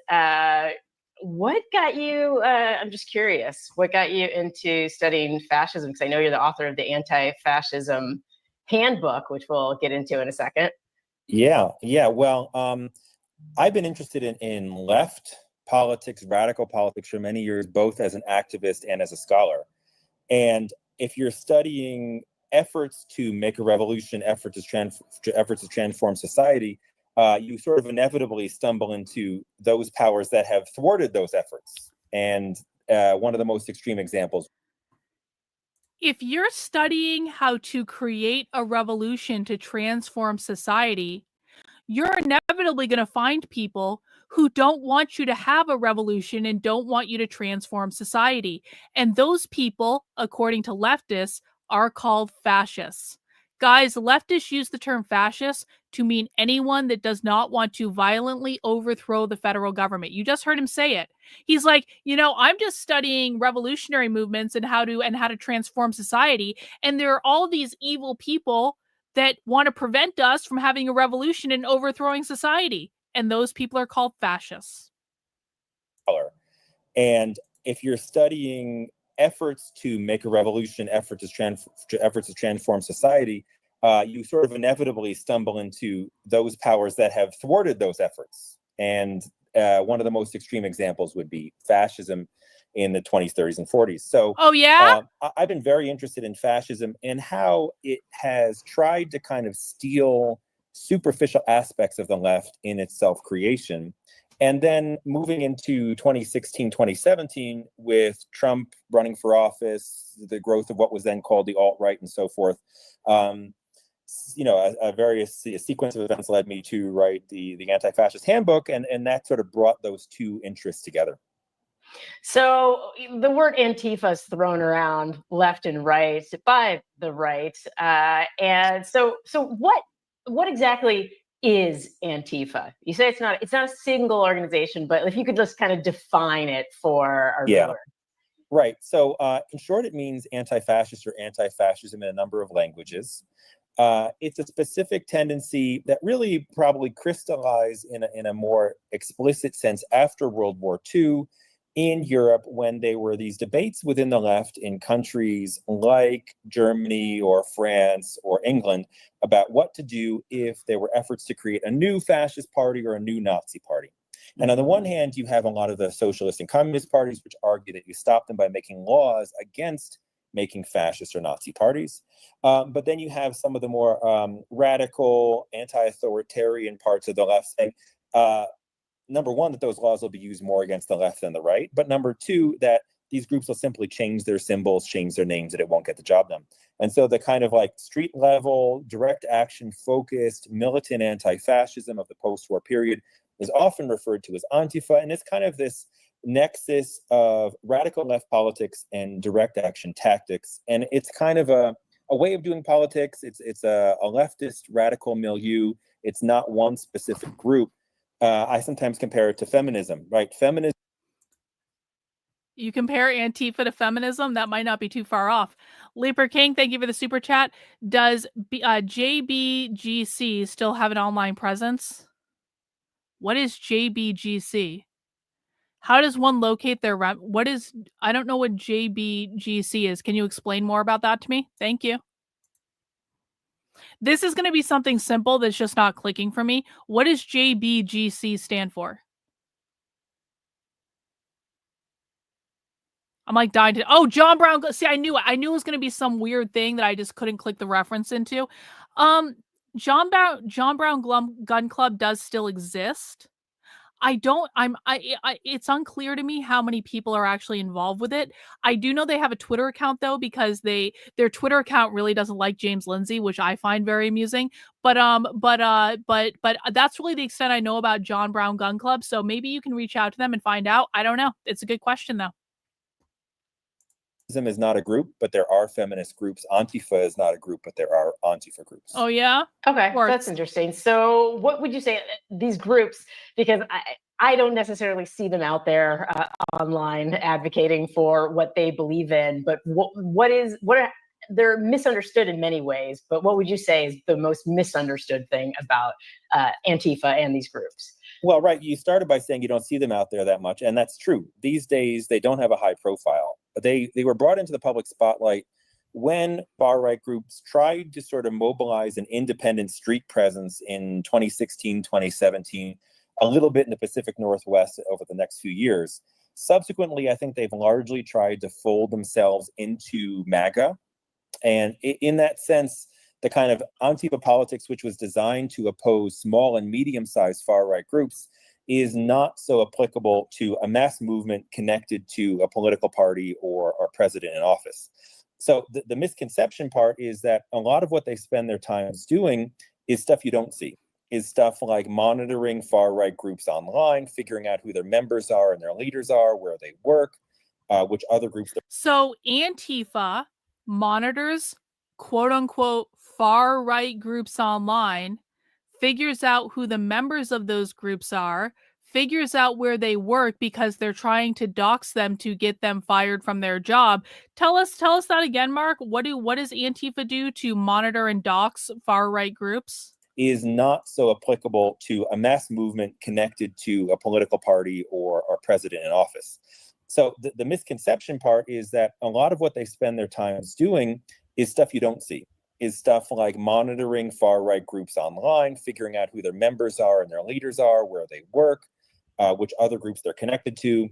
What got you, I'm just curious, what got you into studying fascism? Because I know you're the author of the Anti-Fascism Handbook, which we'll get into in a second. Yeah. Well, I've been interested in left politics, radical politics for many years, both as an activist and as a scholar. And if you're studying efforts to make a revolution, efforts to transform society, you sort of inevitably stumble into those powers that have thwarted those efforts. And one of the most extreme examples. If you're studying how to create a revolution to transform society, you're inevitably going to find people who don't want you to have a revolution and don't want you to transform society. And those people, according to leftists, are called fascists. Guys, leftists use the term fascist to mean anyone that does not want to violently overthrow the federal government. You just heard him say it. He's like, I'm just studying revolutionary movements and how to transform society. And there are all these evil people that want to prevent us from having a revolution and overthrowing society. And those people are called fascists. And if you're studying efforts to make a revolution, efforts to transform society, you sort of inevitably stumble into those powers that have thwarted those efforts. And one of the most extreme examples would be fascism in the 20s, 30s, and 40s. So, oh yeah, I've been very interested in fascism and how it has tried to kind of steal superficial aspects of the left in its self-creation. And then moving into 2016, 2017, with Trump running for office, the growth of what was then called the alt-right and so forth, a various sequence of events led me to write the Anti-Fascist Handbook, and that sort of brought those two interests together. So the word Antifa is thrown around left and right by the right, and so what exactly is Antifa? You say it's not a single organization, but if you could just kind of define it for our viewers. Right. So in short, it means anti-fascist or anti-fascism in a number of languages. It's a specific tendency that really probably crystallized in a more explicit sense after World War II in Europe, when there were these debates within the left in countries like Germany or France or England about what to do if there were efforts to create a new fascist party or a new Nazi party. And on the one hand, you have a lot of the socialist and communist parties, which argue that you stop them by making laws against making fascist or Nazi parties. But then you have some of the more radical, anti-authoritarian parts of the left saying, number one, that those laws will be used more against the left than the right. But number two, that these groups will simply change their symbols, change their names, and it won't get the job done. And so the kind of like street level, direct action focused, militant anti-fascism of the post-war period is often referred to as Antifa. And it's kind of this nexus of radical left politics and direct action tactics. And it's kind of a way of doing politics. It's a leftist radical milieu. It's not one specific group. I sometimes compare it to feminism, right? Feminism. You compare Antifa to feminism? That might not be too far off. Leaper King, thank you for the super chat. Does JBGC still have an online presence? What is JBGC? How does one locate their I don't know what JBGC is. Can you explain more about that to me? Thank you. This is going to be something simple that's just not clicking for me. What does JBGC stand for? I'm like dying to. Oh, John Brown. See, I knew it. I knew it was going to be some weird thing that I just couldn't click the reference into. John Brown Gun Club does still exist. It's unclear to me how many people are actually involved with it. I do know they have a Twitter account though, because their Twitter account really doesn't like James Lindsay, which I find very amusing. But that's really the extent I know about John Brown Gun Club. So maybe you can reach out to them and find out. I don't know. It's a good question though. Is not a group, but there are feminist groups. Antifa is not a group, but there are Antifa groups. Oh yeah? Okay, that's interesting. So what would you say these groups, because I don't necessarily see them out there online advocating for what they believe in, but they're misunderstood in many ways, but what would you say is the most misunderstood thing about Antifa and these groups? Well, right. You started by saying you don't see them out there that much, and that's true. These days, they don't have a high profile. They were brought into the public spotlight when far-right groups tried to sort of mobilize an independent street presence in 2016, 2017, a little bit in the Pacific Northwest over the next few years. Subsequently, I think they've largely tried to fold themselves into MAGA. And in that sense, the kind of Antifa politics, which was designed to oppose small and medium-sized far-right groups, is not so applicable to a mass movement connected to a political party or a president in office. So the misconception part is that a lot of what they spend their time doing is stuff you don't see, is stuff like monitoring far-right groups online, figuring out who their members are and their leaders are, where they work, which other groups. So Antifa monitors quote-unquote far-right groups online, figures out who the members of those groups are, figures out where they work because they're trying to dox them to get them fired from their job. Tell us that again, Mark. What does Antifa do to monitor and dox far-right groups? Is not so applicable to a mass movement connected to a political party or a president in office. So the misconception part is that a lot of what they spend their time doing is stuff you don't see, is stuff like monitoring far-right groups online, figuring out who their members are and their leaders are, where they work, which other groups they're connected to,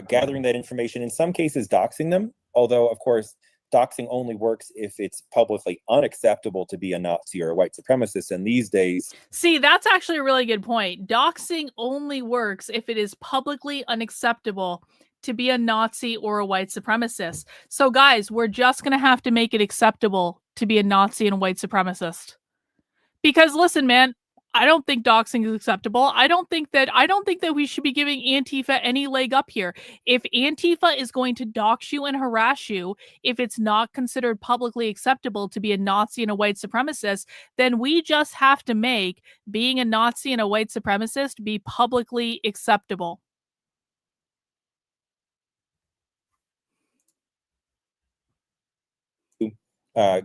gathering that information, in some cases doxing them, although, of course, doxing only works if it's publicly unacceptable to be a Nazi or a white supremacist. And these days... See, that's actually a really good point. Doxing only works if it is publicly unacceptable to be a Nazi or a white supremacist. So guys, we're just going to have to make it acceptable to be a Nazi and a white supremacist. Because listen, man, I don't think doxing is acceptable. I don't think that we should be giving Antifa any leg up here. If Antifa is going to dox you and harass you, if it's not considered publicly acceptable to be a Nazi and a white supremacist, then we just have to make being a Nazi and a white supremacist be publicly acceptable.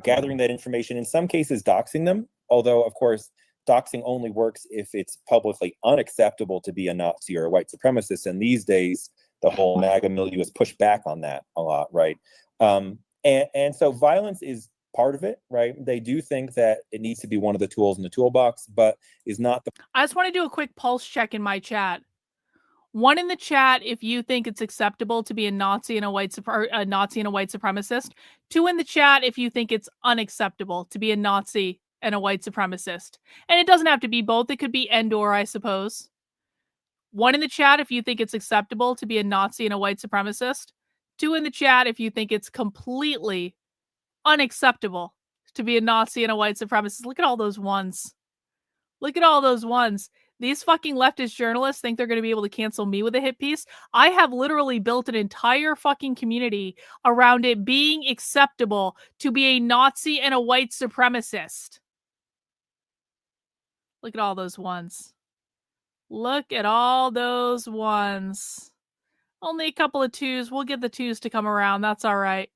Gathering that information, in some cases doxing them, although, of course, doxing only works if it's publicly unacceptable to be a Nazi or a white supremacist. And these days, the whole MAGA milieu has pushed back on that a lot, right? And so violence is part of it, right? They do think that it needs to be one of the tools in the toolbox, but is not the... I just want to do a quick pulse check in my chat. One in the chat if you think it's acceptable to be a Nazi and a white supremacist. Two in the chat if you think it's unacceptable to be a Nazi and a white supremacist. And it doesn't have to be both. It could be and/or, I suppose. One in the chat if you think it's acceptable to be a Nazi and a white supremacist. Two in the chat if you think it's completely unacceptable to be a Nazi and a white supremacist. Look at all those ones. Look at all those ones. These fucking leftist journalists think they're going to be able to cancel me with a hit piece. I have literally built an entire fucking community around it being acceptable to be a Nazi and a white supremacist. Look at all those ones. Look at all those ones. Only a couple of twos. We'll get the twos to come around. That's all right.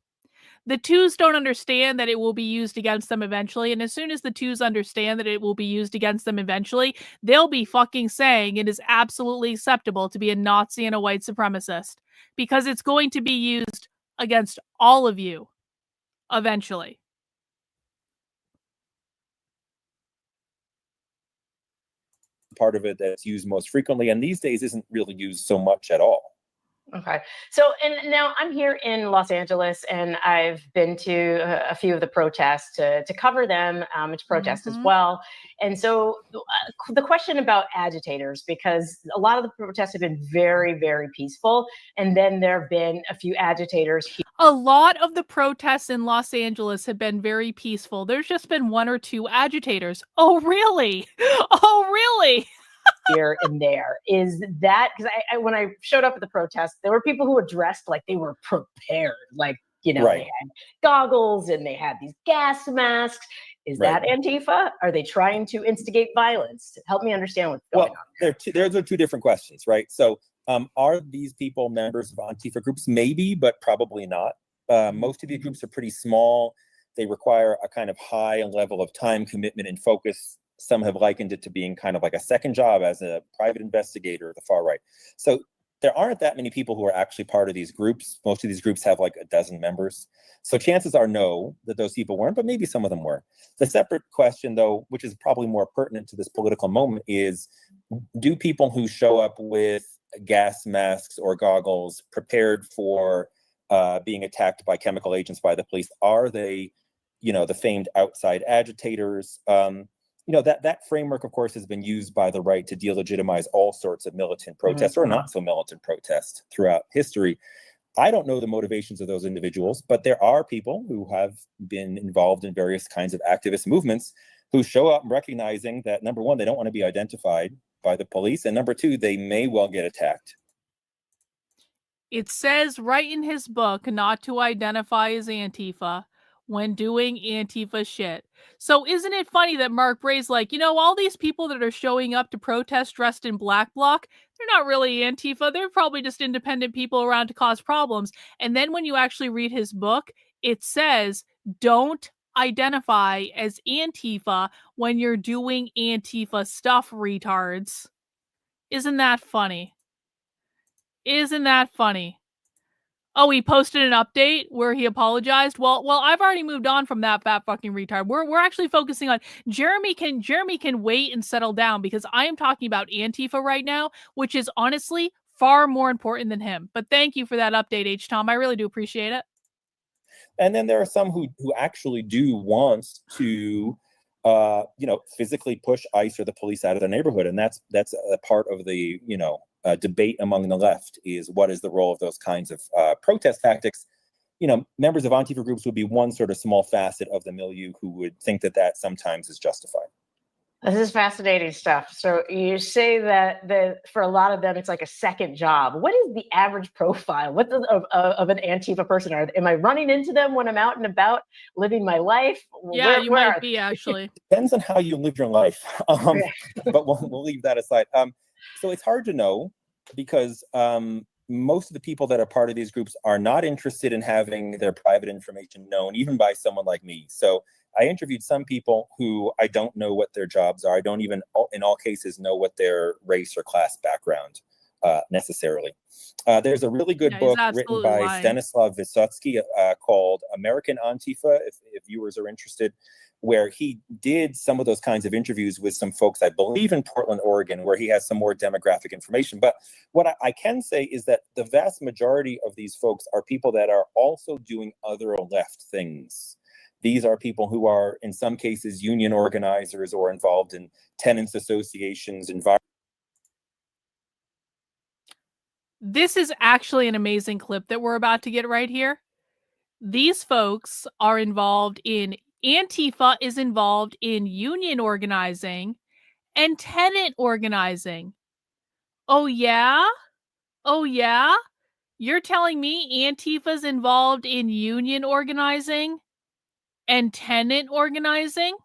The twos don't understand that it will be used against them eventually. And as soon as the twos understand that it will be used against them eventually, they'll be fucking saying it is absolutely acceptable to be a Nazi and a white supremacist. Because it's going to be used against all of you eventually. Part of it that's used most frequently, and these days isn't really used so much at all. Okay. So, and now I'm here in Los Angeles, and I've been to a few of the protests to cover them, to protest as well. And so the question about agitators, because a lot of the protests have been very, very peaceful. And then there have been a few agitators here. A lot of the protests in Los Angeles have been very peaceful. There's just been one or two agitators. Oh, really? Oh, really? Here and there. Is that because I when I showed up at the protest, there were people who were dressed like they were prepared, like, you know, Right. they had goggles and they had these gas masks. Is Right. that Antifa? Are they trying to instigate violence? Help me understand what's going on. Those are two different questions, right? So are these people members of Antifa groups? Maybe, but probably not. Most of these groups are pretty small. They require a kind of high level of time commitment and focus. Some have likened it to being kind of like a second job as a private investigator at the far right. So there aren't that many people who are actually part of these groups. Most of these groups have like a dozen members. So chances are no, that those people weren't, but maybe some of them were. The separate question, though, which is probably more pertinent to this political moment, is do people who show up with gas masks or goggles prepared for being attacked by chemical agents by the police, are they, you know, the famed outside agitators? You know, that framework, of course, has been used by the right to delegitimize all sorts of militant protests or not so militant protests throughout history. I don't know the motivations of those individuals, but there are people who have been involved in various kinds of activist movements who show up recognizing that, number one, they don't want to be identified by the police, and number two, they may well get attacked. It says right in his book not to identify as Antifa when doing Antifa shit. So isn't it funny that Mark Bray's like, you know, all these people that are showing up to protest dressed in black bloc, they're not really Antifa. They're probably just independent people around to cause problems. And then when you actually read his book, it says, don't identify as Antifa when you're doing Antifa stuff, retards. Isn't that funny? Isn't that funny? Oh, he posted an update where he apologized. Well, I've already moved on from that fat fucking retard. We're actually focusing on Jeremy can wait and settle down because I am talking about Antifa right now, which is honestly far more important than him. But thank you for that update, H Tom. I really do appreciate it. And then there are some who actually do want to physically push ICE or the police out of their neighborhood, and that's a part of the debate among the left is what is the role of those kinds of protest tactics. Members of Antifa groups would be one sort of small facet of the milieu who would think that sometimes is justified. This is fascinating stuff. So you say that for a lot of them, it's like a second job. What is the average profile? What of an Antifa person? Am I running into them when I'm out and about living my life? Yeah, you might be actually. Depends on how you live your life, but we'll leave that aside. So it's hard to know because most of the people that are part of these groups are not interested in having their private information known, even by someone like me. So I interviewed some people who I don't know what their jobs are. I don't even, in all cases, know what their race or class background necessarily. There's a really good book written by Stanislav Vysotsky called American Antifa, if viewers are interested, where he did some of those kinds of interviews with some folks, I believe in Portland, Oregon, where he has some more demographic information. But what I can say is that the vast majority of these folks are people that are also doing other left things. These are people who are, in some cases, union organizers or involved in tenants associations, This is actually an amazing clip that we're about to get right here. These folks are involved in, Antifa is involved in union organizing and tenant organizing. Oh yeah? Oh yeah? You're telling me Antifa's involved in union organizing and tenant organizing?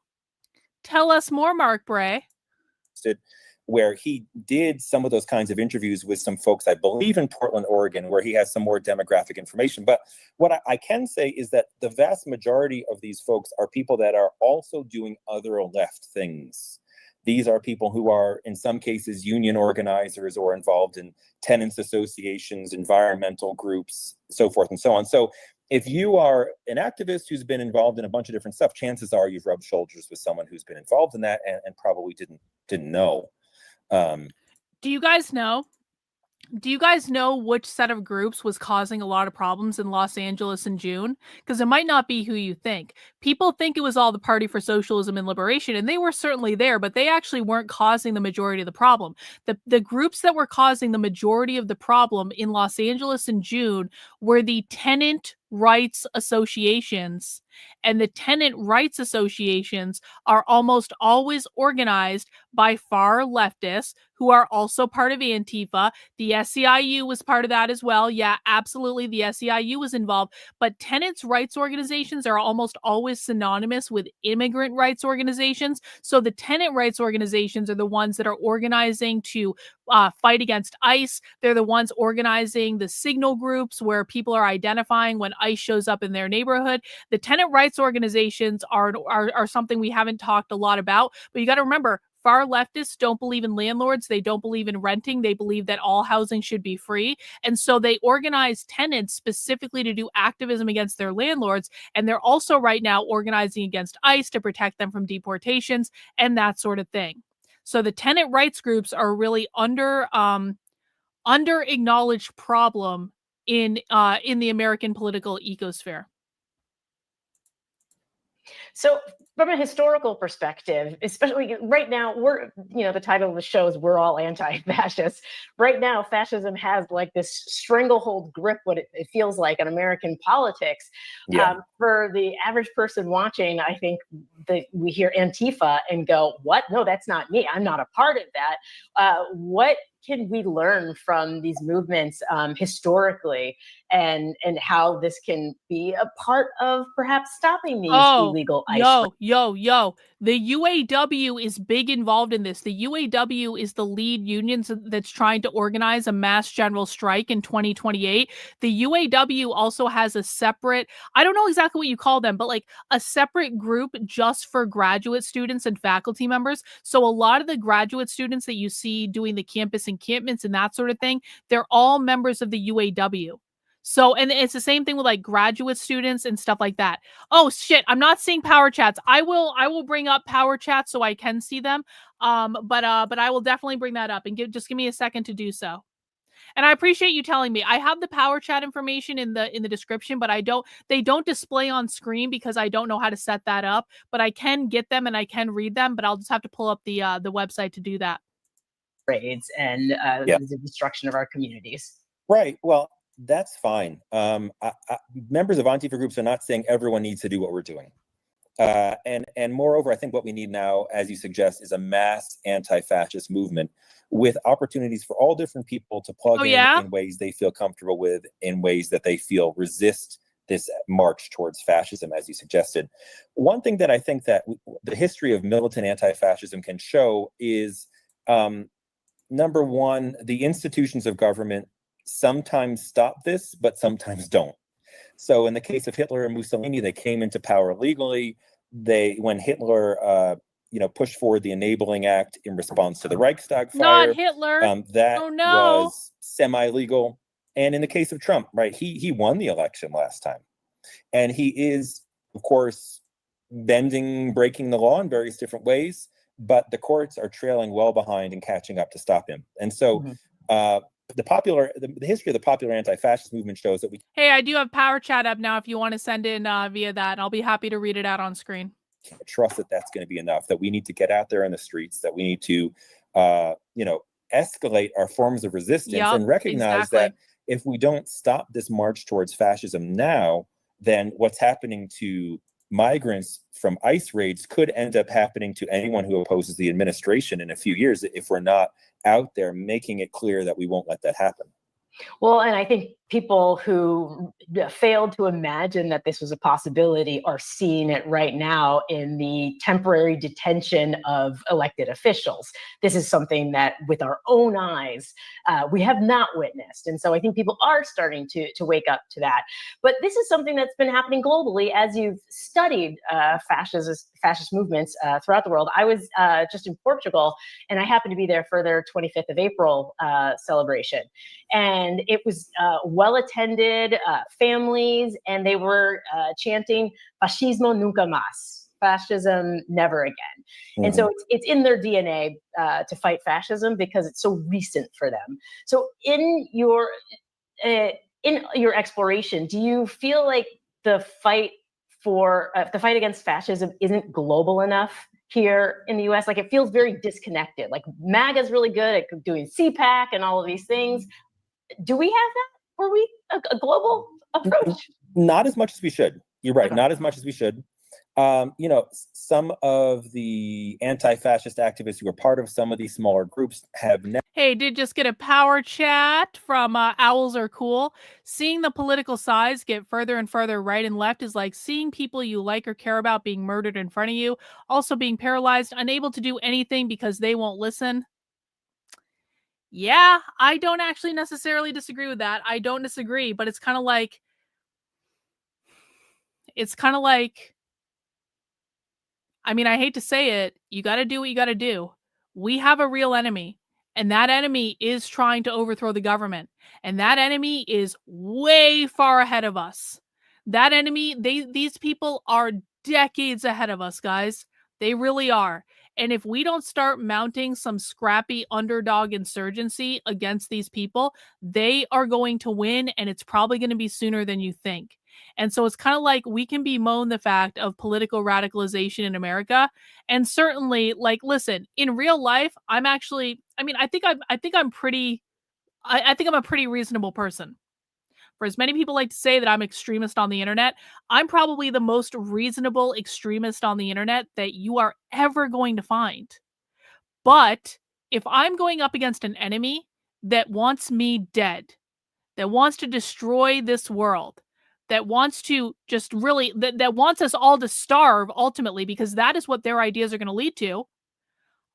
Tell us more, Mark Bray. where he did some of those kinds of interviews with some folks, I believe in Portland, Oregon, where he has some more demographic information. But what I can say is that the vast majority of these folks are people that are also doing other left things. These are people who are, in some cases, union organizers or involved in tenants associations, environmental groups, so forth and so on. So if you are an activist who's been involved in a bunch of different stuff, chances are you've rubbed shoulders with someone who's been involved in that and probably didn't know. Do you guys know? Do you guys know which set of groups was causing a lot of problems in Los Angeles in June? Because it might not be who you think. People think it was all the Party for Socialism and Liberation, and they were certainly there, but they actually weren't causing the majority of the problem. The groups that were causing the majority of the problem in Los Angeles in June were the tenant rights associations. And the tenant rights associations are almost always organized by far leftists who are also part of Antifa. The SEIU was part of that as well. Yeah, absolutely. The SEIU was involved. But tenants' rights organizations are almost always synonymous with immigrant rights organizations. So the tenant rights organizations are the ones that are organizing to fight against ICE. They're the ones organizing the signal groups where people are identifying when ICE shows up in their neighborhood. The tenant rights organizations are something we haven't talked a lot about, but you got to remember, far leftists don't believe in landlords. They don't believe in renting. They believe that all housing should be free. And so they organize tenants specifically to do activism against their landlords. And they're also right now organizing against ICE to protect them from deportations and that sort of thing. So the tenant rights groups are a really under acknowledged problem in the American political ecosphere. So from a historical perspective, especially right now, the title of the show is We're All Anti-Fascists. Right now, fascism has like this stranglehold grip, what it feels like in American politics. Yeah. For the average person watching, I think that we hear Antifa and go, what? No, that's not me. I'm not a part of that. What can we learn from these movements historically and how this can be a part of perhaps stopping these illegal ICE? Yo. The UAW is big involved in this. The UAW is the lead union that's trying to organize a mass general strike in 2028. The UAW also has a separate, I don't know exactly what you call them, but like a separate group just for graduate students and faculty members. So a lot of the graduate students that you see doing the campus encampments and that sort of thing, they're all members of the UAW. So, and it's the same thing with like graduate students and stuff like that. Oh shit, I'm not seeing power chats. I will bring up power chats so I can see them. But I will definitely bring that up and just give me a second to do so. And I appreciate you telling me. I have the power chat information in the description, but they don't display on screen because I don't know how to set that up, but I can get them and I can read them, but I'll just have to pull up the website to do that. Raids and the destruction of our communities. Right. Well, that's fine. Members of Antifa groups are not saying everyone needs to do what we're doing. And moreover, I think what we need now, as you suggest, is a mass anti-fascist movement with opportunities for all different people to plug in ways they feel comfortable with, in ways that they feel resist this march towards fascism, as you suggested. One thing that I think that the history of militant anti-fascism can show is, number one, the institutions of government sometimes stop this, but sometimes don't. So in the case of Hitler and Mussolini, they came into power legally. When Hitler, pushed forward the Enabling Act in response to the Reichstag fire. Not Hitler. That oh, no. was semi-legal. And in the case of Trump, right, he won the election last time. And he is, of course, breaking the law in various different ways, but the courts are trailing well behind and catching up to stop him. And so the history of the popular anti-fascist movement shows that we... Hey, I do have power chat up now if you want to send in via that. I'll be happy to read it out on screen. Can't trust that that's going to be enough, that we need to get out there in the streets, that we need to, escalate our forms of resistance and recognize that if we don't stop this march towards fascism now, then what's happening to migrants from ICE raids could end up happening to anyone who opposes the administration in a few years if we're not out there making it clear that we won't let that happen. Well, and I think people who failed to imagine that this was a possibility are seeing it right now in the temporary detention of elected officials. This is something that with our own eyes, we have not witnessed. And so I think people are starting to wake up to that. But this is something that's been happening globally as you've studied fascist movements throughout the world. I was just in Portugal, and I happened to be there for their 25th of April celebration. And it was well attended, families, and they were chanting "Fascismo nunca más," fascism never again. And so it's in their DNA to fight fascism because it's so recent for them. So in your exploration, do you feel like the fight against fascism isn't global enough here in the US? Like, it feels very disconnected. Like, MAGA's really good at doing CPAC and all of these things. Do we have that? Were we a global approach? Not as much as we should. You're right. Not as much as we should. Some of the anti-fascist activists who are part of some of these smaller groups have never... Hey, did just get a power chat from Owls Are Cool. Seeing the political sides get further and further right and left is like seeing people you like or care about being murdered in front of you, also being paralyzed, unable to do anything because they won't listen. Yeah, I don't actually necessarily disagree with that. I don't disagree, but it's kind of like, I mean, I hate to say it, you got to do what you got to do. We have a real enemy, and that enemy is trying to overthrow the government, and that enemy is way far ahead of us. That enemy, these people are decades ahead of us, guys. They really are. And if we don't start mounting some scrappy underdog insurgency against these people, they are going to win, and it's probably going to be sooner than you think. And so it's kind of like we can bemoan the fact of political radicalization in America. And certainly, like, listen, in real life, I think I'm a pretty reasonable person. For as many people like to say that I'm extremist on the internet, I'm probably the most reasonable extremist on the internet that you are ever going to find. But if I'm going up against an enemy that wants me dead, that wants to destroy this world, that wants to just really, that wants us all to starve ultimately, because that is what their ideas are going to lead to,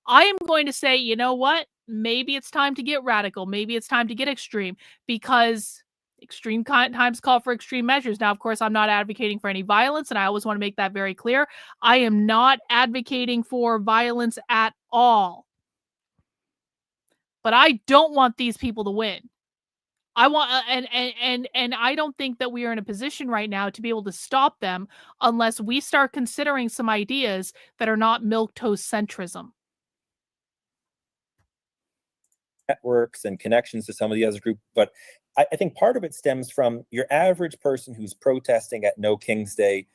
I am going to say, you know what? Maybe it's time to get radical. Maybe it's time to get extreme, because extreme times call for extreme measures. Now, of course, I'm not advocating for any violence, and I always want to make that very clear. I am not advocating for violence at all. But I don't want these people to win. I want and I don't think that we are in a position right now to be able to stop them unless we start considering some ideas that are not milquetoast centrism. Networks and connections to some of the other groups, but I think part of it stems from your average person who's protesting at No King's Day,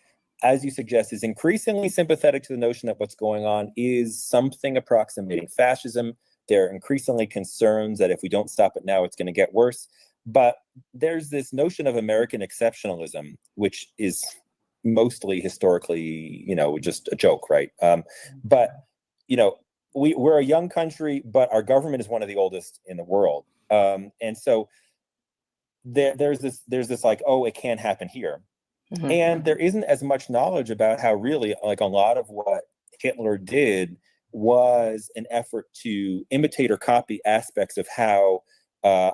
as you suggest, is increasingly sympathetic to the notion that what's going on is something approximating fascism. They're increasingly concerned that if we don't stop it now, it's going to get worse. But there's this notion of American exceptionalism, which is mostly historically, just a joke, right? But, we're a young country, but our government is one of the oldest in the world. And so there's this like, oh, it can't happen here. Mm-hmm. And there isn't as much knowledge about how really, like, a lot of what Hitler did was an effort to imitate or copy aspects of how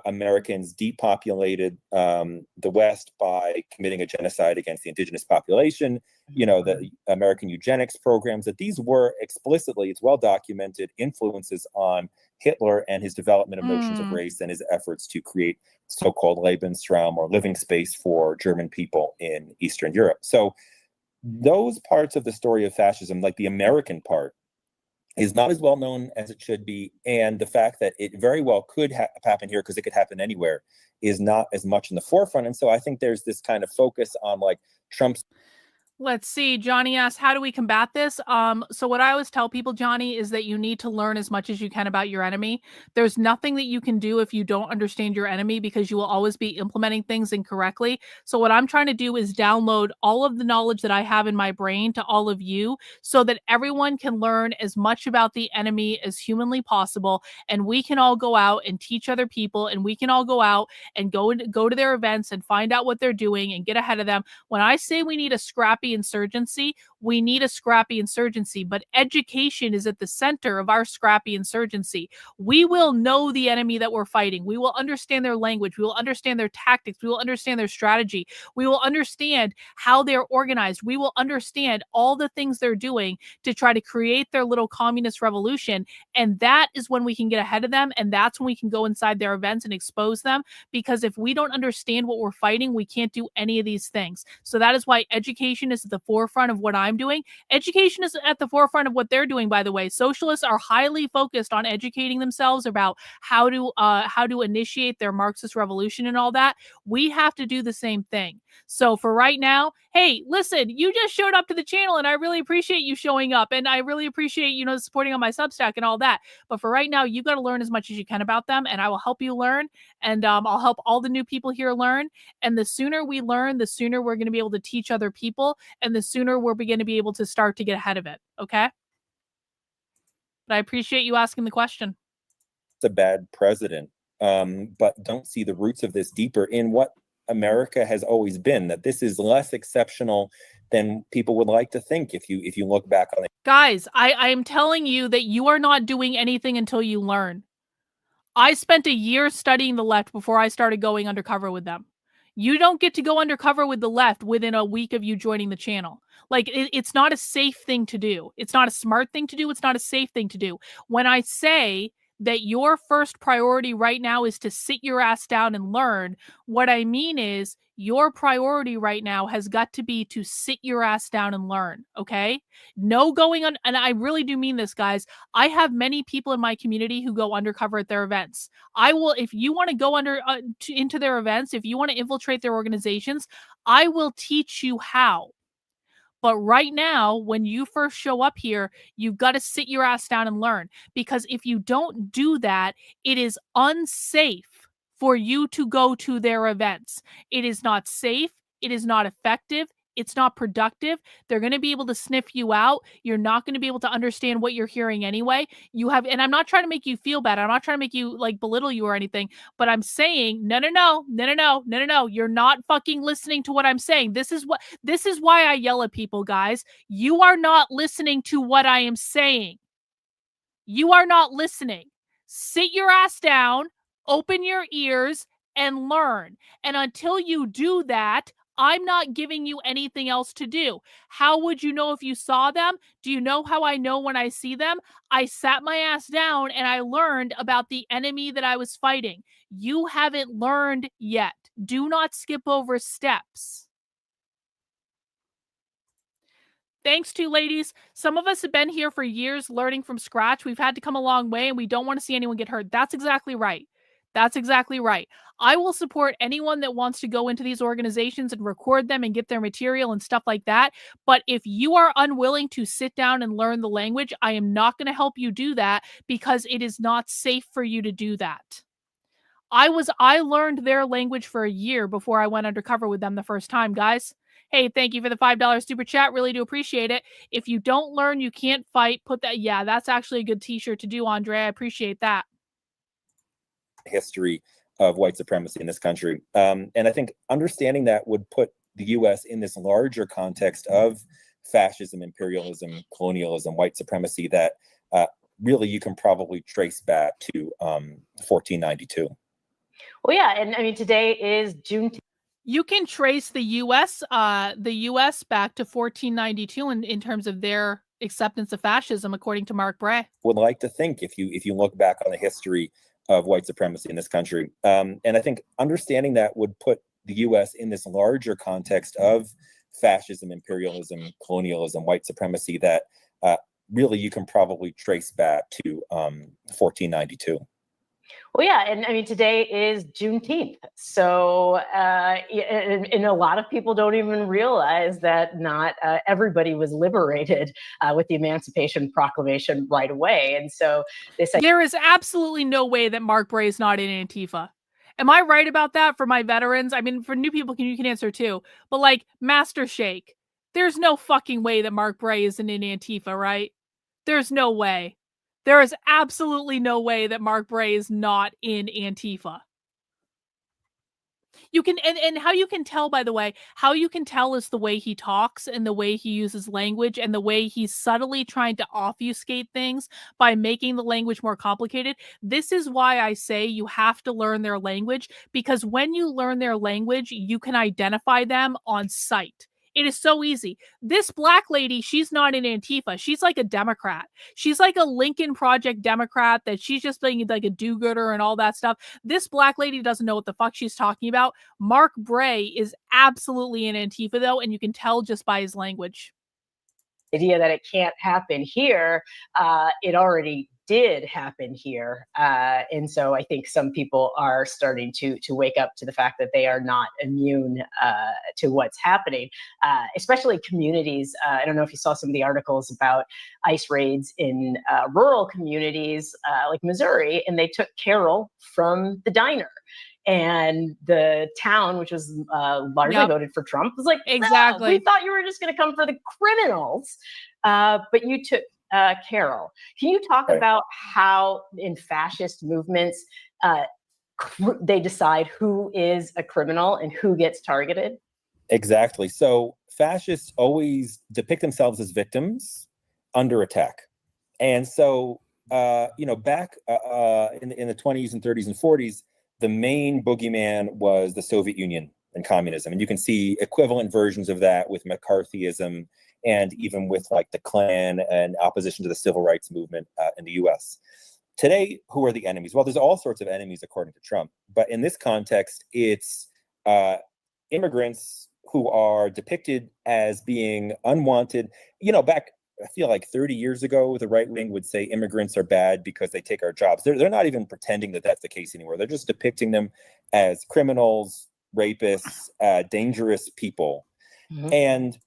Americans depopulated the West by committing a genocide against the indigenous population, the American eugenics programs, that these were explicitly, it's well documented, influences on Hitler and his development of notions of race and his efforts to create so-called Lebensraum, or living space, for German people in Eastern Europe. So those parts of the story of fascism, like the American part, is not as well known as it should be. And the fact that it very well could happen here, because it could happen anywhere, is not as much in the forefront. And so I think there's this kind of focus on like Trump's. Let's see. Johnny asks, how do we combat this? So what I always tell people, Johnny, is that you need to learn as much as you can about your enemy. There's nothing that you can do if you don't understand your enemy, because you will always be implementing things incorrectly. So what I'm trying to do is download all of the knowledge that I have in my brain to all of you, so that everyone can learn as much about the enemy as humanly possible. And we can all go out and teach other people, and we can all go out and go to their events and find out what they're doing and get ahead of them. When I say we need a scrappy insurgency, we need a scrappy insurgency, but education is at the center of our scrappy insurgency. We will know the enemy that we're fighting. We will understand their language. We will understand their tactics. We will understand their strategy. We will understand how they're organized. We will understand all the things they're doing to try to create their little communist revolution. And that is when we can get ahead of them. And that's when we can go inside their events and expose them. Because if we don't understand what we're fighting, we can't do any of these things. So that is why education is at the forefront of what I'm doing. Education is at the forefront of what they're doing, by the way. Socialists are highly focused on educating themselves about how to initiate their Marxist revolution and all that. We have to do the same thing. So for right now, hey, listen, you just showed up to the channel, and I really appreciate you showing up, and I really appreciate, supporting on my Substack and all that. But for right now, you got to learn as much as you can about them, and I will help you learn, and I'll help all the new people here learn. And the sooner we learn, the sooner we're going to be able to teach other people, and the sooner we're going to be able to start to get ahead of it. Okay? But I appreciate you asking the question. It's a bad president, but don't see the roots of this deeper in what America has always been, that this is less exceptional than people would like to think if you look back on it. Guys, I am telling you that you are not doing anything until you learn. I spent a year studying the left before I started going undercover with them. You don't get to go undercover with the left within a week of you joining the channel. Like, it's not a safe thing to do. It's not a smart thing to do. It's not a safe thing to do. When I say that your first priority right now is to sit your ass down and learn, what I mean is your priority right now has got to be to sit your ass down and learn, okay? No going on, and I really do mean this, guys. I have many people in my community who go undercover at their events. I will, if you want to go into their events, if you want to infiltrate their organizations, I will teach you how. But right now, when you first show up here, you've got to sit your ass down and learn. Because if you don't do that, it is unsafe for you to go to their events. It is not safe. It is not effective. It's not productive. They're going to be able to sniff you out. You're not going to be able to understand what you're hearing anyway. And I'm not trying to make you feel bad. I'm not trying to make you like belittle you or anything, but I'm saying, no. You're not fucking listening to what I'm saying. This is why I yell at people, guys. You are not listening to what I am saying. You are not listening. Sit your ass down, open your ears, and learn. And until you do that, I'm not giving you anything else to do. How would you know if you saw them? Do you know how I know when I see them? I sat my ass down and I learned about the enemy that I was fighting. You haven't learned yet. Do not skip over steps. Thanks to ladies. Some of us have been here for years learning from scratch. We've had to come a long way and we don't want to see anyone get hurt. That's exactly right. That's exactly right. I will support anyone that wants to go into these organizations and record them and get their material and stuff like that. But if you are unwilling to sit down and learn the language, I am not going to help you do that because it is not safe for you to do that. I learned their language for a year before I went undercover with them the first time, guys. Hey, thank you for the $5 super chat. Really do appreciate it. If you don't learn, you can't fight. Put that. Yeah, that's actually a good t-shirt to do, Andre. I appreciate that. History of white supremacy in this country. And I think understanding that would put the US in this larger context of fascism, imperialism, colonialism, white supremacy that really you can probably trace back to 1492. Well, yeah, and I mean, today is Juneteenth. You can trace the U.S. back to 1492 in terms of their acceptance of fascism, according to Mark Bray. Would like to think if you look back on the history of white supremacy in this country, and I think understanding that would put the U.S. in this larger context of fascism, imperialism, colonialism, white supremacy that really you can probably trace back to 1492. Well, yeah, and I mean, today is Juneteenth. So, and a lot of people don't even realize that not everybody was liberated with the Emancipation Proclamation right away. And so there is absolutely no way that Mark Bray is not in Antifa. Am I right about that for my veterans? I mean, for new people, you can answer too. But like Master Shake, there's no fucking way that Mark Bray isn't in Antifa, right? There's no way. There is absolutely no way that Mark Bray is not in Antifa. You can, and how you can tell, by the way, how you can tell is the way he talks and the way he uses language and the way he's subtly trying to obfuscate things by making the language more complicated. This is why I say you have to learn their language, because when you learn their language, you can identify them on sight. It is so easy. This black lady, she's not in Antifa. She's like a Democrat. She's like a Lincoln Project Democrat that she's just being like a do-gooder and all that stuff. This black lady doesn't know what the fuck she's talking about. Mark Bray is absolutely in Antifa though, and you can tell just by his language. Idea that it can't happen here, it already did happen here. And so I think some people are starting to wake up to the fact that they are not immune to what's happening, especially communities. I don't know if you saw some of the articles about ICE raids in rural communities like Missouri, and they took Carol from the diner. And the town, which was largely voted for Trump, was like, exactly. We thought you were just going to come for the criminals, but you took Carol. Can you talk about how in fascist movements they decide who is a criminal and who gets targeted? Exactly. So fascists always depict themselves as victims under attack. And so, back in the 20s and 30s and 40s, the main boogeyman was the Soviet Union and communism. And you can see equivalent versions of that with McCarthyism and even with like the Klan and opposition to the civil rights movement in the US. Today, who are the enemies? Well, there's all sorts of enemies according to Trump. But in this context, it's immigrants who are depicted as being unwanted. Back, I feel like 30 years ago, the right wing would say immigrants are bad because they take our jobs. They're not even pretending that that's the case anymore. They're just depicting them as criminals, rapists, dangerous people. Mm-hmm. And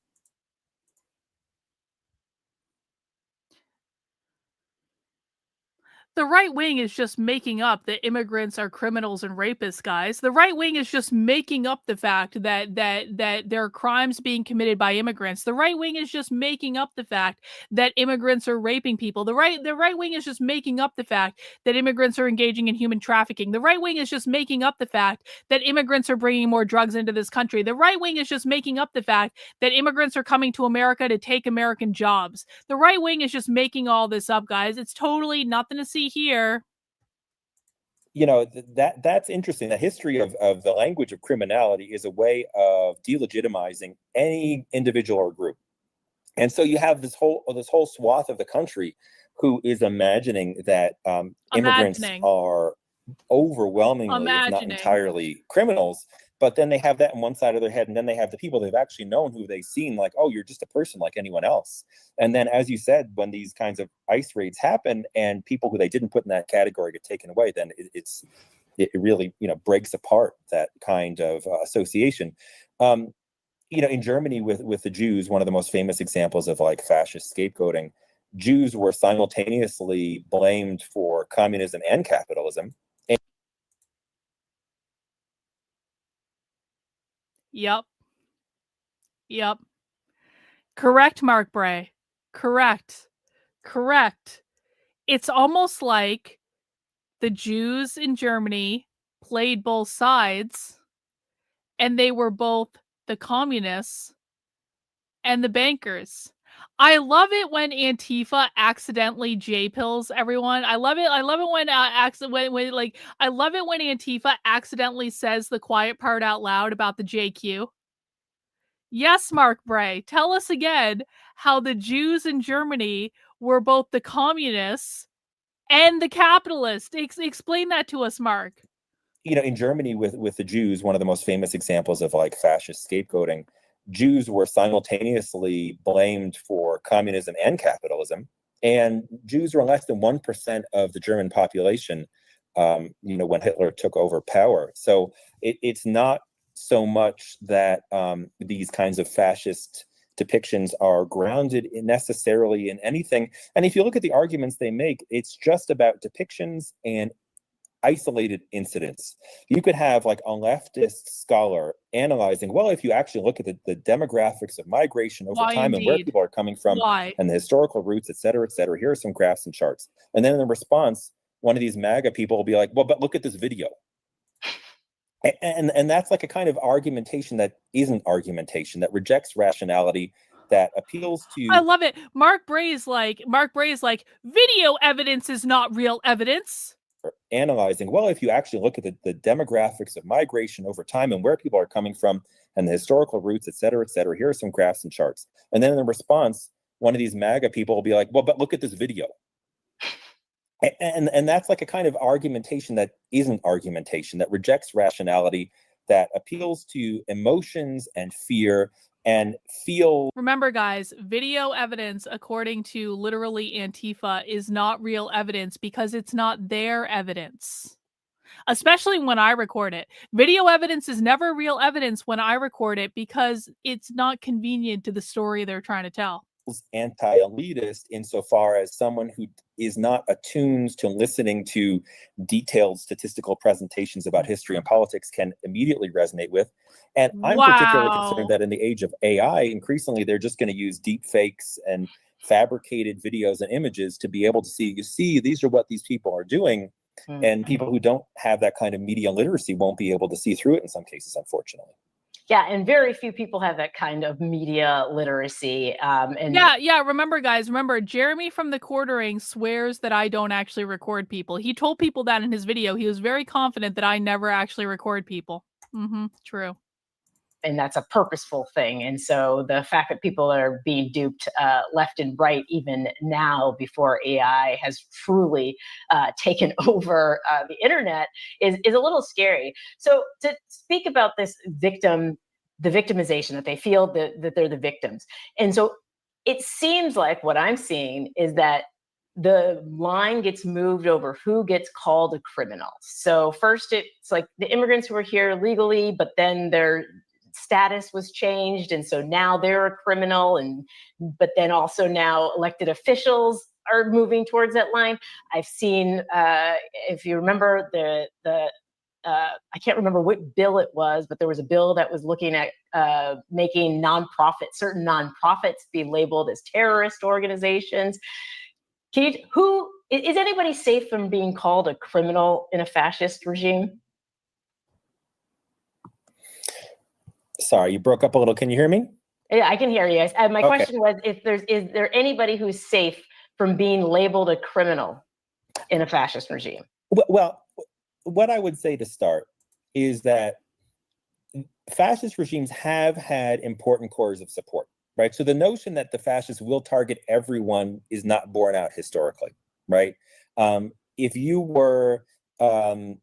the right wing is just making up that immigrants are criminals and rapists, guys. The right wing is just making up the fact that there are crimes being committed by immigrants. The right wing is just making up the fact that immigrants are raping people. The right wing is just making up the fact that immigrants are engaging in human trafficking. The right wing is just making up the fact that immigrants are bringing more drugs into this country. The right wing is just making up the fact that immigrants are coming to America to take American jobs. The right wing is just making all this up, guys. It's totally nothing to see here. that's interesting. The history of the language of criminality is a way of delegitimizing any individual or group. And so you have this whole swath of the country who is imagining that immigrants are overwhelmingly, if not entirely, criminals. But then they have that on one side of their head, and then they have the people they've actually known, who they've seen, like, oh, you're just a person like anyone else. And then, as you said, when these kinds of ICE raids happen and people who they didn't put in that category get taken away, then it really breaks apart that kind of association. In Germany with the Jews, one of the most famous examples of like fascist scapegoating, Jews were simultaneously blamed for communism and capitalism. Yep. Correct, Mark Bray. Correct. It's almost like the Jews in Germany played both sides, and they were both the communists and the bankers. I love it when Antifa accidentally J-pills everyone. I love it when I love it when Antifa accidentally says the quiet part out loud about the JQ. Yes, Mark Bray, tell us again how the Jews in Germany were both the communists and the capitalists. Explain that to us, Mark. In Germany with the Jews, one of the most famous examples of like fascist scapegoating, Jews were simultaneously blamed for communism and capitalism, and Jews were less than 1% of the German population, when Hitler took over power. So it's not so much that these kinds of fascist depictions are grounded necessarily in anything. And if you look at the arguments they make, it's just about depictions and isolated incidents. You could have like a leftist scholar analyzing, well, if you actually look at the demographics of migration over time and where people are coming from and the historical roots, et cetera, here are some graphs and charts. And then in the response, one of these MAGA people will be like, well, but look at this video. And that's like a kind of argumentation that isn't argumentation, that rejects rationality, that appeals to... I love it. Mark Bray is like, video evidence is not real evidence. Analyzing, well, if you actually look at the demographics of migration over time and where people are coming from and the historical roots, et cetera, here are some graphs and charts. And then in the response, one of these MAGA people will be like, well, but look at this video. And that's like a kind of argumentation that isn't argumentation, that rejects rationality, that appeals to emotions and fear and feel... Remember, guys, video evidence, according to literally Antifa, is not real evidence because it's not their evidence. Especially when I record it. Video evidence is never real evidence when I record it because it's not convenient to the story they're trying to tell. Anti-elitist insofar as someone who is not attuned to listening to detailed statistical presentations about history and politics can immediately resonate with. And I'm particularly concerned that in the age of AI, increasingly they're just going to use deep fakes and fabricated videos and images to be able to see, these are what these people are doing. And people who don't have that kind of media literacy won't be able to see through it in some cases, unfortunately. Yeah, and very few people have that kind of media literacy. Remember, guys, Jeremy from the Quartering swears that I don't actually record people. He told people that in his video. He was very confident that I never actually record people. True. And that's a purposeful thing. And so the fact that people are being duped left and right, even now, before AI has truly taken over the internet, is a little scary. So to speak about this the victimization, that they feel that they're the victims. And so it seems like what I'm seeing is that the line gets moved over who gets called a criminal. So first it's like the immigrants who are here legally, but then their status was changed, and so now they're a criminal, but then also now elected officials are moving towards that line. I've seen, if you remember I can't remember what bill it was, but there was a bill that was looking at making certain nonprofits be labeled as terrorist organizations. Is anybody safe from being called a criminal in a fascist regime? Sorry, you broke up a little. Can you hear me? Yeah, I can hear you. My question was, is there anybody who's safe from being labeled a criminal in a fascist regime? Well, what I would say to start is that fascist regimes have had important cores of support, right? So the notion that the fascists will target everyone is not borne out historically, right? If you were, a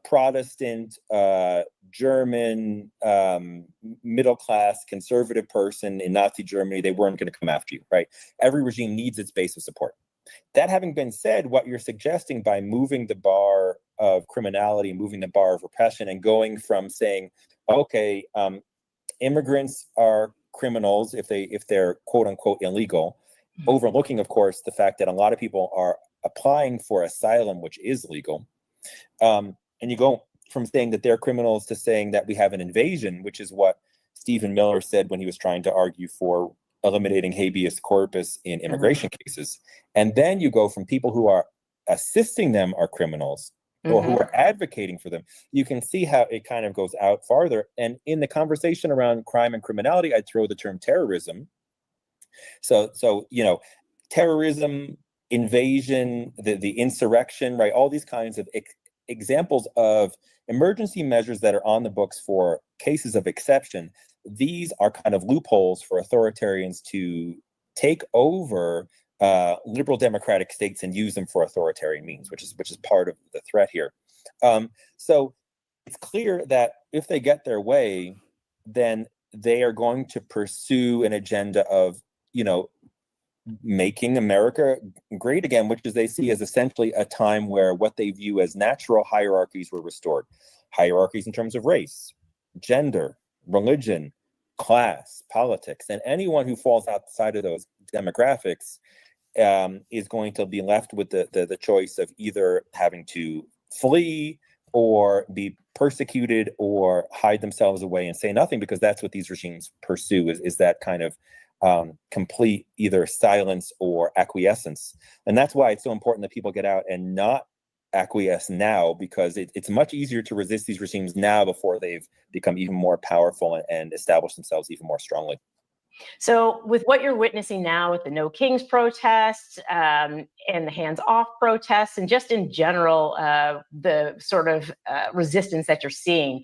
Protestant, German, middle-class conservative person in Nazi Germany, they weren't going to come after you, right? Every regime needs its base of support. That having been said, what you're suggesting by moving the bar of criminality, moving the bar of repression, and going from saying, okay, immigrants are criminals if they're quote unquote illegal, overlooking, of course, the fact that a lot of people are applying for asylum, which is legal. And you go from saying that they're criminals to saying that we have an invasion, which is what Stephen Miller said when he was trying to argue for eliminating habeas corpus in immigration cases. And then you go from people who are assisting them are criminals or who are advocating for them. You can see how it kind of goes out farther. And in the conversation around crime and criminality, I'd throw the term terrorism. So terrorism, invasion, the insurrection, right? All these kinds of examples of emergency measures that are on the books for cases of exception. These are kind of loopholes for authoritarians to take over liberal democratic states and use them for authoritarian means, which is part of the threat here. So it's clear that if they get their way, then they are going to pursue an agenda of, making America great again, which is they see as essentially a time where what they view as natural hierarchies were restored. Hierarchies in terms of race, gender, religion, class, politics, and anyone who falls outside of those demographics is going to be left with the choice of either having to flee or be persecuted or hide themselves away and say nothing, because that's what these regimes pursue is that kind of complete either silence or acquiescence. And that's why it's so important that people get out and not acquiesce now, because it's much easier to resist these regimes now before they've become even more powerful and establish themselves even more strongly. So with what you're witnessing now with the No Kings protests and the hands-off protests, and just in general, the sort of resistance that you're seeing,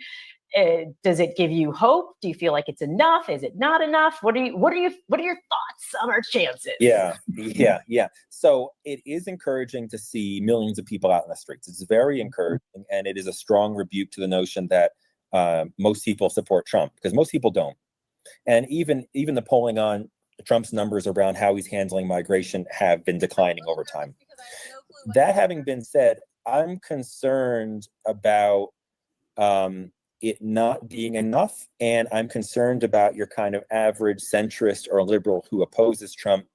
does it give you hope? Do you feel like it's enough? Is it not enough? What are your thoughts on our chances? Yeah. So it is encouraging to see millions of people out in the streets. It's very encouraging, and it is a strong rebuke to the notion that most people support Trump, because most people don't. And even the polling on Trump's numbers around how he's handling migration have been declining over time. That having been said, I'm concerned about it not being enough, and I'm concerned about your kind of average centrist or liberal who opposes Trump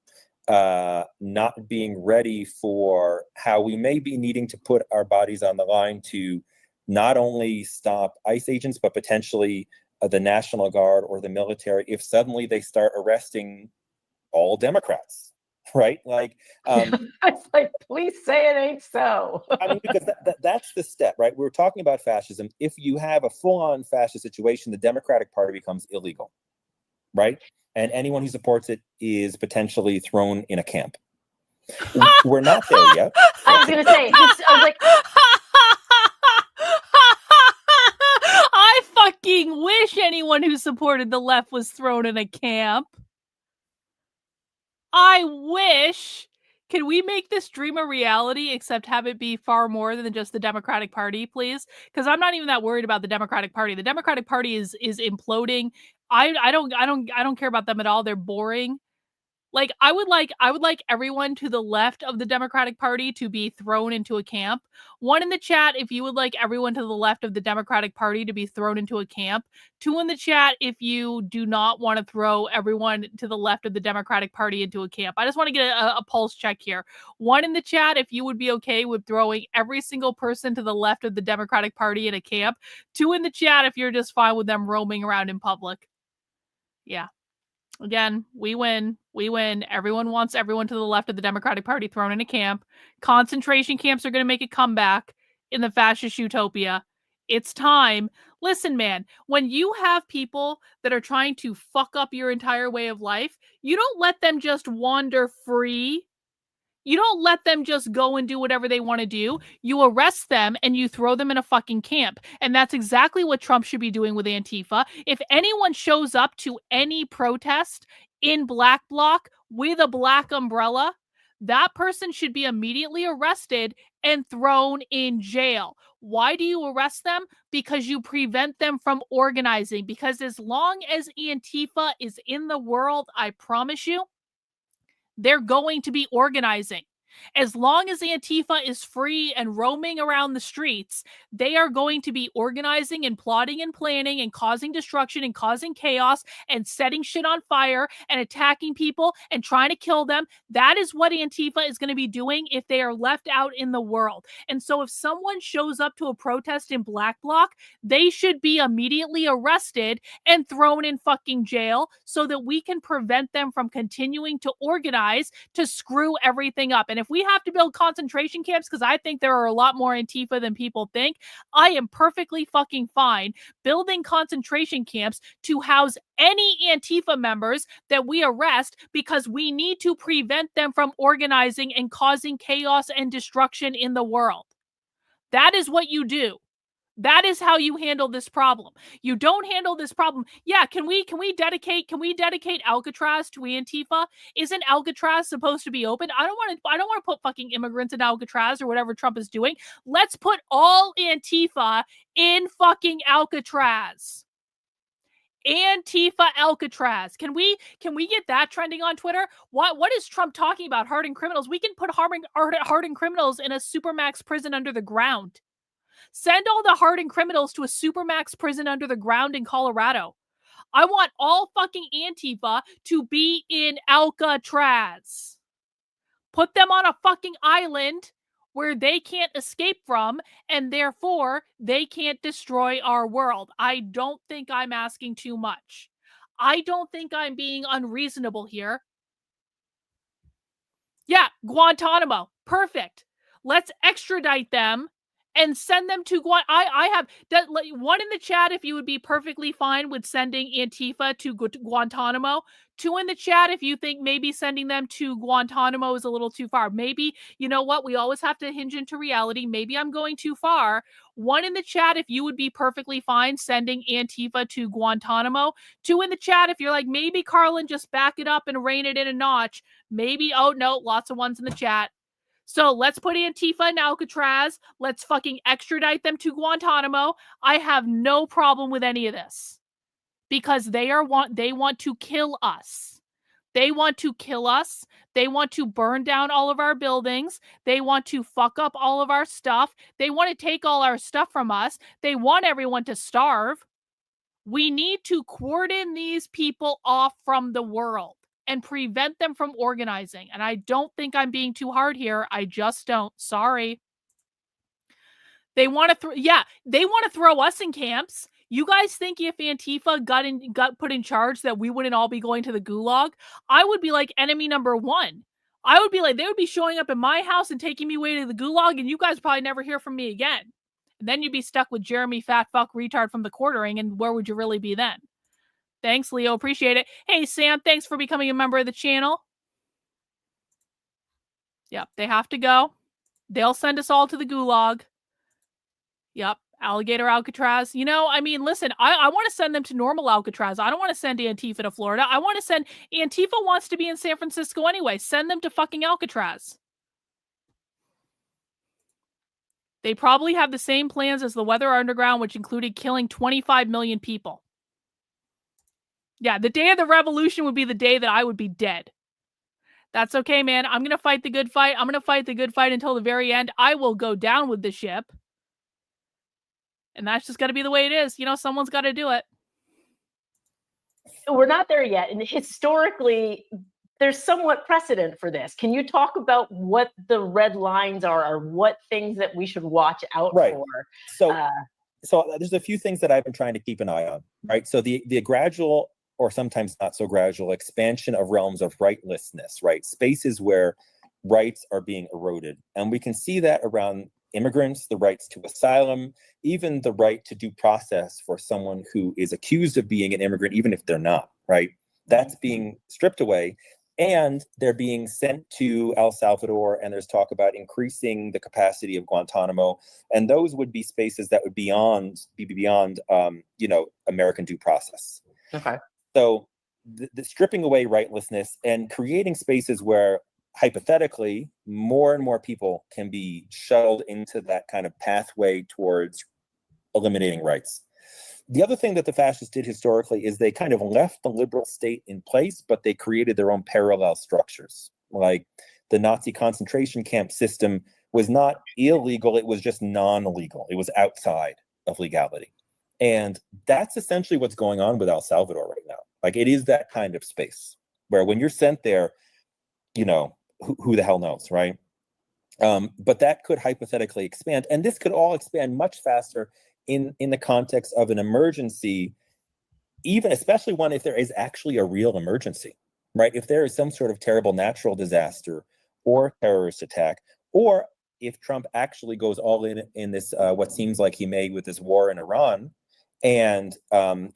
not being ready for how we may be needing to put our bodies on the line to not only stop ICE agents, but potentially the National Guard or the military if suddenly they start arresting all Democrats, right? Like, it's like, please say it ain't so. I mean, because that's the step, right? We're talking about fascism. If you have a full-on fascist situation, the Democratic Party becomes illegal, right? And anyone who supports it is potentially thrown in a camp. We're not there yet. I was going to say, I was like, I fucking wish anyone who supported the left was thrown in a camp. I wish. Can we make this dream a reality, except have it be far more than just the Democratic Party, please? Because I'm not even that worried about the Democratic Party. The Democratic Party is imploding. I don't care about them at all. They're boring. Like, I would like everyone to the left of the Democratic Party to be thrown into a camp. One in the chat if you would like everyone to the left of the Democratic Party to be thrown into a camp. 2 in the chat if you do not want to throw everyone to the left of the Democratic Party into a camp. I just want to get a pulse check here. 1 in the chat if you would be okay with throwing every single person to the left of the Democratic Party in a camp. 2 in the chat if you're just fine with them roaming around in public. Yeah. Again, we win. We win. Everyone wants everyone to the left of the Democratic Party thrown in a camp. Concentration camps are going to make a comeback in the fascist utopia. It's time. Listen, man, when you have people that are trying to fuck up your entire way of life, you don't let them just wander free. You don't let them just go and do whatever they want to do. You arrest them and you throw them in a fucking camp. And that's exactly what Trump should be doing with Antifa. If anyone shows up to any protest in Black Bloc with a black umbrella, that person should be immediately arrested and thrown in jail. Why do you arrest them? Because you prevent them from organizing. Because as long as Antifa is in the world, I promise you, they're going to be organizing. As long as Antifa is free and roaming around the streets, they are going to be organizing and plotting and planning and causing destruction and causing chaos and setting shit on fire and attacking people and trying to kill them. That is what Antifa is going to be doing if they are left out in the world. And so if someone shows up to a protest in Black Bloc, they should be immediately arrested and thrown in fucking jail so that we can prevent them from continuing to organize to screw everything up. And if we have to build concentration camps, because I think there are a lot more Antifa than people think, I am perfectly fucking fine building concentration camps to house any Antifa members that we arrest because we need to prevent them from organizing and causing chaos and destruction in the world. That is what you do. That is how you handle this problem. You don't handle this problem. Yeah, can we dedicate Alcatraz to Antifa? Isn't Alcatraz supposed to be open? I don't want to put fucking immigrants in Alcatraz or whatever Trump is doing. Let's put all Antifa in fucking Alcatraz. Antifa Alcatraz. Can we get that trending on Twitter? What is Trump talking about? Hardened criminals. We can put hardened criminals in a supermax prison under the ground. Send all the hardened criminals to a supermax prison under the ground in Colorado. I want all fucking Antifa to be in Alcatraz. Put them on a fucking island where they can't escape from, and therefore they can't destroy our world. I don't think I'm asking too much. I don't think I'm being unreasonable here. Yeah, Guantanamo. Perfect. Let's extradite them and send them to I have that one in the chat if you would be perfectly fine with sending Antifa to Guantanamo. 2 in the chat if you think maybe sending them to Guantanamo is a little too far. Maybe, you know what, we always have to hinge into reality. Maybe I'm going too far. 1 in the chat if you would be perfectly fine sending Antifa to Guantanamo. 2 in the chat if you're like, maybe Karlyn, just back it up and rein it in a notch. Maybe, oh no, lots of 1s in the chat. So let's put Antifa in Alcatraz. Let's fucking extradite them to Guantanamo. I have no problem with any of this because they want to kill us. They want to kill us. They want to burn down all of our buildings. They want to fuck up all of our stuff. They want to take all our stuff from us. They want everyone to starve. We need to cordon these people off from the world and prevent them from organizing. And I don't think I'm being too hard here. I just don't. Sorry. They want to they want to throw us in camps. You guys think if Antifa got put in charge that we wouldn't all be going to the gulag? I would be like enemy number 1. I would be like, they would be showing up at my house and taking me away to the gulag, and you guys probably never hear from me again. And then you'd be stuck with Jeremy fat fuck retard from the quartering, and where would you really be then? Thanks, Leo. Appreciate it. Hey, Sam, thanks for becoming a member of the channel. Yep, they have to go. They'll send us all to the gulag. Yep, alligator Alcatraz. You know, I mean, listen, I want to send them to normal Alcatraz. I don't want to send Antifa to Florida. I want to send... Antifa wants to be in San Francisco anyway. Send them to fucking Alcatraz. They probably have the same plans as the Weather Underground, which included killing 25 million people. Yeah, the day of the revolution would be the day that I would be dead. That's okay, man. I'm going to fight the good fight. I'm going to fight the good fight until the very end. I will go down with the ship. And that's just got to be the way it is. You know, someone's got to do it. We're not there yet. And historically, there's somewhat precedent for this. Can you talk about what the red lines are or what things that we should watch out for? So there's a few things that I've been trying to keep an eye on, right? So the gradual, or sometimes not so gradual, expansion of realms of rightlessness, right? Spaces where rights are being eroded. And we can see that around immigrants, the rights to asylum, even the right to due process for someone who is accused of being an immigrant, even if they're not, right? That's being stripped away. And they're being sent to El Salvador, and there's talk about increasing the capacity of Guantanamo. And those would be spaces that would be beyond, American due process. Okay. So the stripping away rightlessness and creating spaces where hypothetically more and more people can be shuttled into that kind of pathway towards eliminating rights. The other thing that the fascists did historically is they kind of left the liberal state in place, but they created their own parallel structures. Like the Nazi concentration camp system was not illegal, it was just non-legal. It was outside of legality. And that's essentially what's going on with El Salvador right now. Like it is that kind of space where when you're sent there, who the hell knows, right? But that could hypothetically expand. And this could all expand much faster in the context of an emergency, even especially one if there is actually a real emergency, right? If there is some sort of terrible natural disaster or terrorist attack, or if Trump actually goes all in this, what seems like he may with this war in Iran, and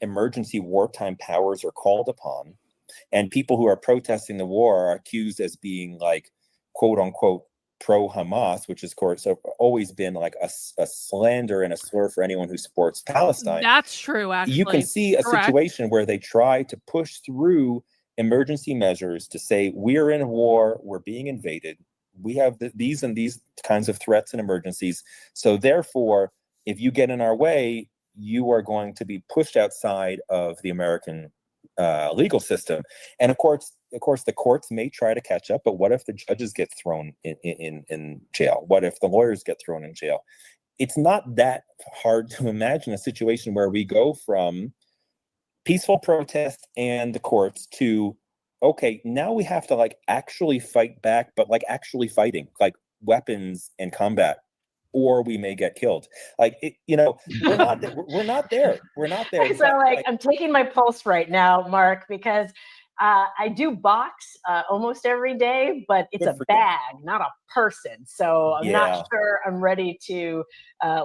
emergency wartime powers are called upon, and people who are protesting the war are accused as being like, quote unquote, pro-Hamas, which is, of course, always been like a slander and a slur for anyone who supports Palestine. That's true, actually. You can see a situation where they try to push through emergency measures to say, we're in a war, we're being invaded, we have these and these kinds of threats and emergencies. So therefore, if you get in our way, you are going to be pushed outside of the American legal system. And of course, the courts may try to catch up, but what if the judges get thrown in jail? What if the lawyers get thrown in jail? It's not that hard to imagine a situation where we go from peaceful protest and the courts to, okay, now we have to like actually fight back, but like actually fighting, like weapons and combat, or we may get killed. Like, we're not there. We're not there. So I'm taking my pulse right now, Mark, because I do box almost every day, but it's a bag, not a person. So I'm not sure I'm ready to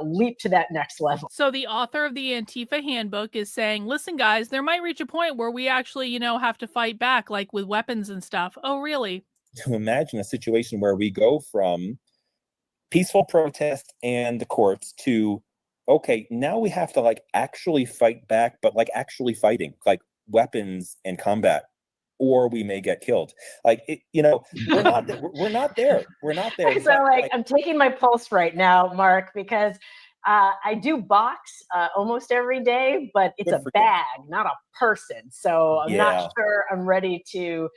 leap to that next level. So the author of the Antifa Handbook is saying, listen, guys, there might reach a point where we actually, have to fight back, like with weapons and stuff. Oh, really? To imagine a situation where we go from peaceful protest and the courts to, okay, now we have to like actually fight back, but like actually fighting, like weapons and combat, or we may get killed. Like, we're not there. We're not there. So I'm taking my pulse right now, Mark, because I do box almost every day, but it's a bag, not a person. So I'm not sure I'm ready to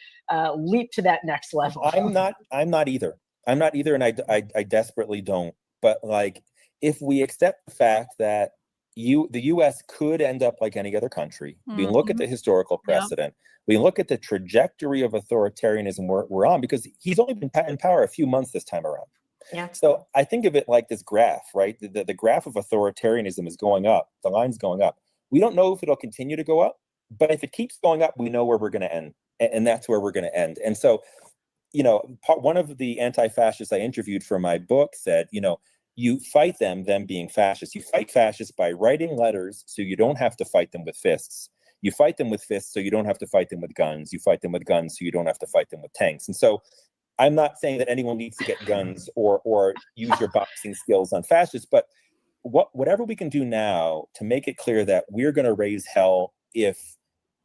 leap to that next level. I'm not either. I'm not either, and I desperately don't. But like, if we accept the fact that the U.S. could end up like any other country, we look at the historical precedent, we look at the trajectory of authoritarianism we're on, because he's only been in power a few months this time around. Yeah. So I think of it like this graph, right? The graph of authoritarianism is going up. The line's going up. We don't know if it'll continue to go up, but if it keeps going up, we know where we're going to end, and that's where we're going to end. And so, one of the anti-fascists I interviewed for my book said, you fight them being fascists. You fight fascists by writing letters so you don't have to fight them with fists. You fight them with fists so you don't have to fight them with guns. You fight them with guns so you don't have to fight them with tanks. And so I'm not saying that anyone needs to get guns or use your boxing skills on fascists, but whatever we can do now to make it clear that we're going to raise hell if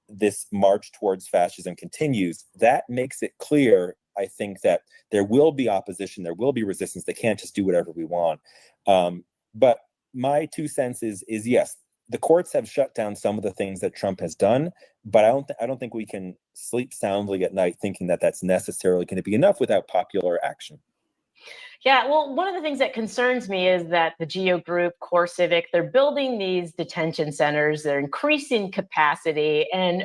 this march towards fascism continues, that makes it clear, I think, that there will be opposition, there will be resistance. They can't just do whatever we want. But my 2 cents is yes, the courts have shut down some of the things that Trump has done, but I don't think we can sleep soundly at night thinking that that's necessarily going to be enough without popular action. Yeah, well, one of the things that concerns me is that the Geo Group, Core Civic, they're building these detention centers, they're increasing capacity, and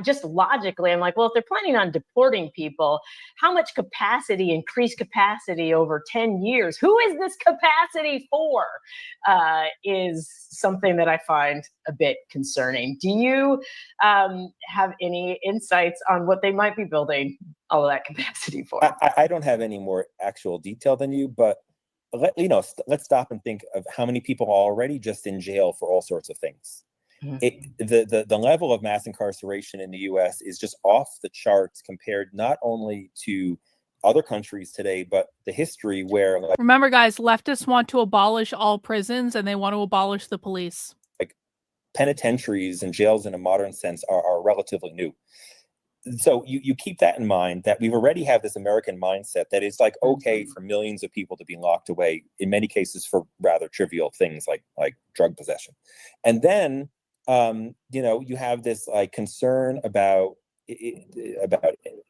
just logically, I'm like, well, if they're planning on deporting people, how much capacity, increased capacity over 10 years? Who is this capacity for? Is something that I find a bit concerning. Do you have any insights on what they might be building all of that capacity for? I don't have any more actual detail than you, but let's stop and think of how many people are already just in jail for all sorts of things. The level of mass incarceration in the U.S. is just off the charts compared not only to other countries today, but the history where, like, Remember, guys, leftists want to abolish all prisons and they want to abolish the police. like penitentiaries and jails in a modern sense are relatively new. So you keep that in mind, that we've already have this American mindset that it's like okay for millions of people to be locked away, in many cases for rather trivial things like drug possession. And then you have this like concern about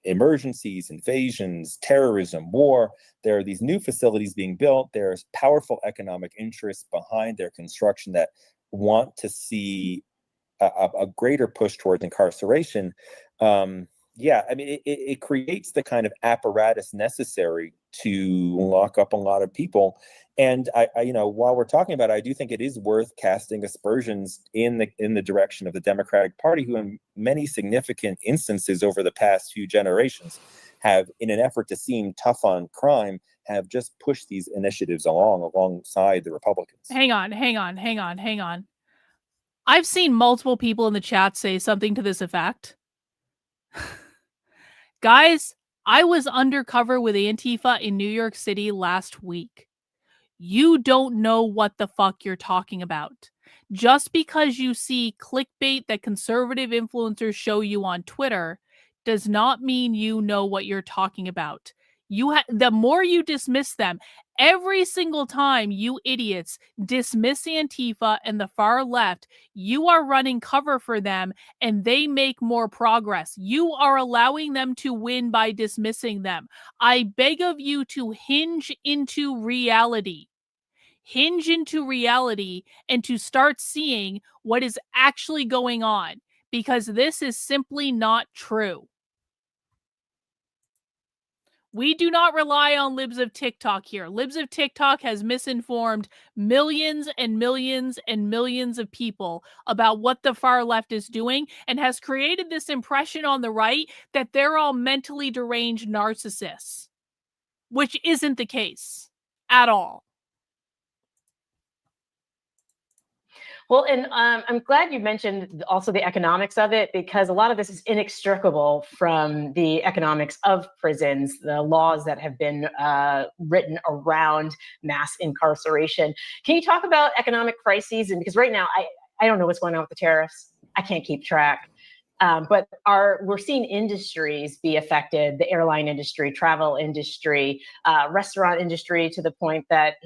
emergencies, invasions, terrorism, war. There are these new facilities being built. There's powerful economic interests behind their construction that want to see a greater push towards incarceration. It creates the kind of apparatus necessary to lock up a lot of people. And I while we're talking about it, I do think it is worth casting aspersions in the direction of the Democratic Party, who in many significant instances over the past few generations have, in an effort to seem tough on crime, have just pushed these initiatives alongside the Republicans. Hang on. I've seen multiple people in the chat say something to this effect. Guys, I was undercover with Antifa in New York City last week. You don't know what the fuck you're talking about. Just because you see clickbait that conservative influencers show you on Twitter does not mean you know what you're talking about. The more you dismiss them, every single time you idiots dismiss Antifa and the far left, you are running cover for them and they make more progress. You are allowing them to win by dismissing them. I beg of you to hinge into reality. Hinge into reality and to start seeing what is actually going on, because this is simply not true. We do not rely on libs of TikTok here. Libs of TikTok has misinformed millions and millions and millions of people about what the far left is doing and has created this impression on the right that they're all mentally deranged narcissists, which isn't the case at all. Well, and I'm glad you mentioned also the economics of it, because a lot of this is inextricable from the economics of prisons, the laws that have been written around mass incarceration. Can you talk about economic crises? And because right now, I don't know what's going on with the tariffs. I can't keep track. But we're seeing industries be affected, the airline industry, travel industry, restaurant industry, to the point that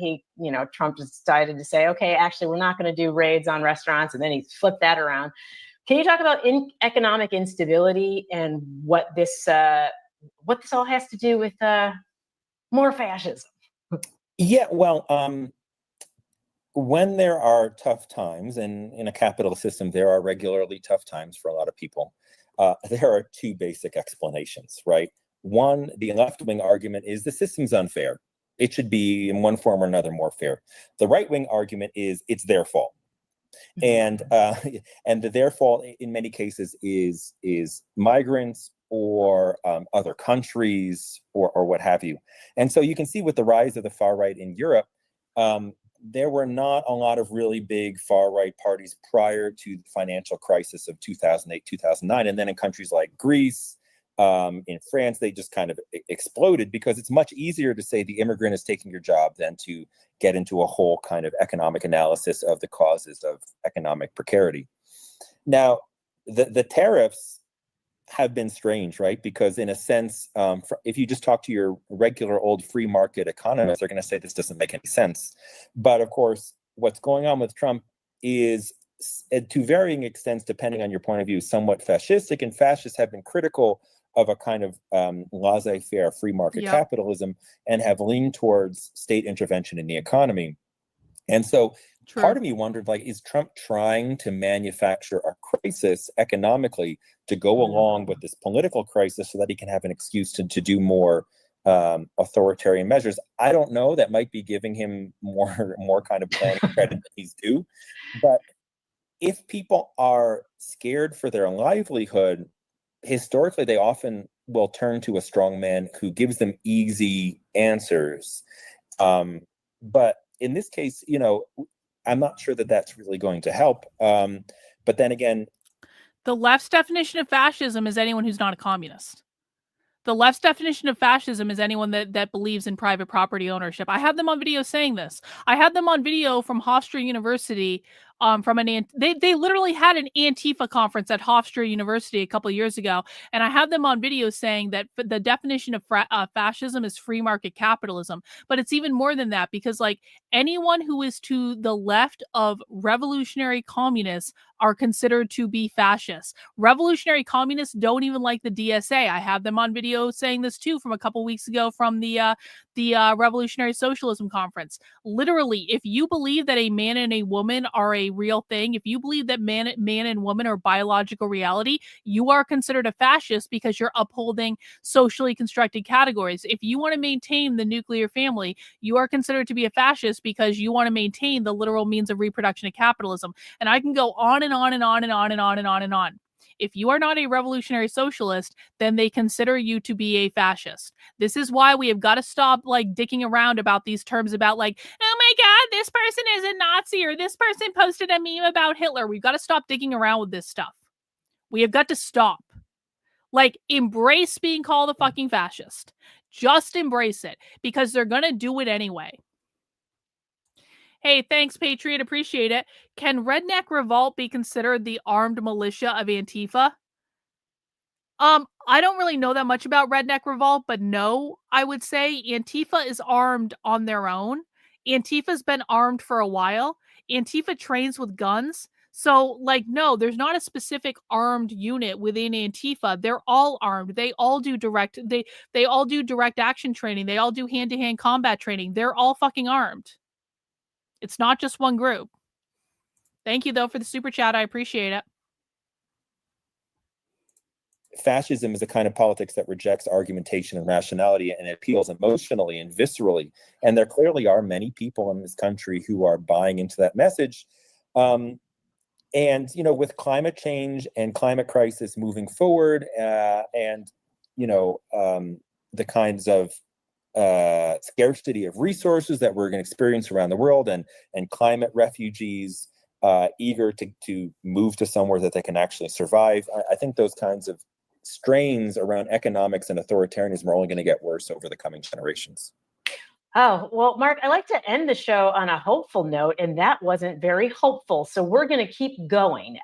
Trump decided to say, okay, actually, we're not going to do raids on restaurants. And then he flipped that around. Can you talk about economic instability and what this all has to do with more fascism? Yeah, well, when there are tough times, and in a capitalist system, there are regularly tough times for a lot of people, there are two basic explanations, right? One, the left-wing argument is the system's unfair. It should be, in one form or another, more fair. The right-wing argument is it's their fault. And their fault, in many cases, is migrants or other countries or what have you. And so you can see with the rise of the far right in Europe, there were not a lot of really big far-right parties prior to the financial crisis of 2008, 2009. And then in countries like Greece, in France, they just kind of exploded, because it's much easier to say the immigrant is taking your job than to get into a whole kind of economic analysis of the causes of economic precarity. Now, the tariffs have been strange, right? Because in a sense, if you just talk to your regular old free market economists, they're going to say this doesn't make any sense. But of course, what's going on with Trump is, to varying extents, depending on your point of view, somewhat fascistic, and fascists have been critical of a kind of laissez-faire free market capitalism and have leaned towards state intervention in the economy. And so part of me wondered, like, is Trump trying to manufacture a crisis economically to go along with this political crisis so that he can have an excuse to do more authoritarian measures? I don't know. That might be giving him more kind of planning credit than he's due. But if people are scared for their livelihood, historically, they often will turn to a strong man who gives them easy answers. But in this case, I'm not sure that that's really going to help. But then again, the left's definition of fascism is anyone who's not a communist. The left's definition of fascism is anyone that believes in private property ownership. I had them on video saying this. I had them on video from Hofstra University. They literally had an Antifa conference at Hofstra University a couple of years ago, and I had them on video saying that the definition of fascism is free market capitalism. But it's even more than that, because like anyone who is to the left of revolutionary communists are considered to be fascists. Revolutionary communists don't even like the DSA. I have them on video saying this too from a couple weeks ago from the Revolutionary Socialism Conference. Literally, if you believe that a man and a woman are a real thing, if you believe that man and woman are biological reality, you are considered a fascist because you're upholding socially constructed categories. If you want to maintain the nuclear family, you are considered to be a fascist because you want to maintain the literal means of reproduction of capitalism. And I can go on and on and on and on and on and on and on. If you are not a revolutionary socialist, then they consider you to be a fascist. This is why we have got to stop like dicking around about these terms about like, oh my God, this person is a Nazi, or this person posted a meme about Hitler. We've got to stop digging around with this stuff. We have got to stop. Like, embrace being called a fucking fascist. Just embrace it, because they're going to do it anyway. Hey, thanks, Patriot. Appreciate it. Can Redneck Revolt be considered the armed militia of Antifa? I don't really know that much about Redneck Revolt, but no, I would say Antifa is armed on their own. Antifa's been armed for a while. Antifa trains with guns. So, like, no, there's not a specific armed unit within Antifa. They're all armed. They all do direct action training. They all do hand-to-hand combat training. They're all fucking armed. It's not just one group. Thank you, though, for the super chat. I appreciate it. fascism is a kind of politics that rejects argumentation and rationality, and it appeals emotionally and viscerally. And there clearly are many people in this country who are buying into that message. And, you know, with climate change and climate crisis moving forward, and, you know, the kinds of scarcity of resources that we're going to experience around the world, and climate refugees eager to move to somewhere that they can actually survive, I think those kinds of strains around economics and authoritarianism are only going to get worse over the coming generations. Oh, well, Mark, I like to end the show on a hopeful note, and that wasn't very hopeful. So we're going to keep going.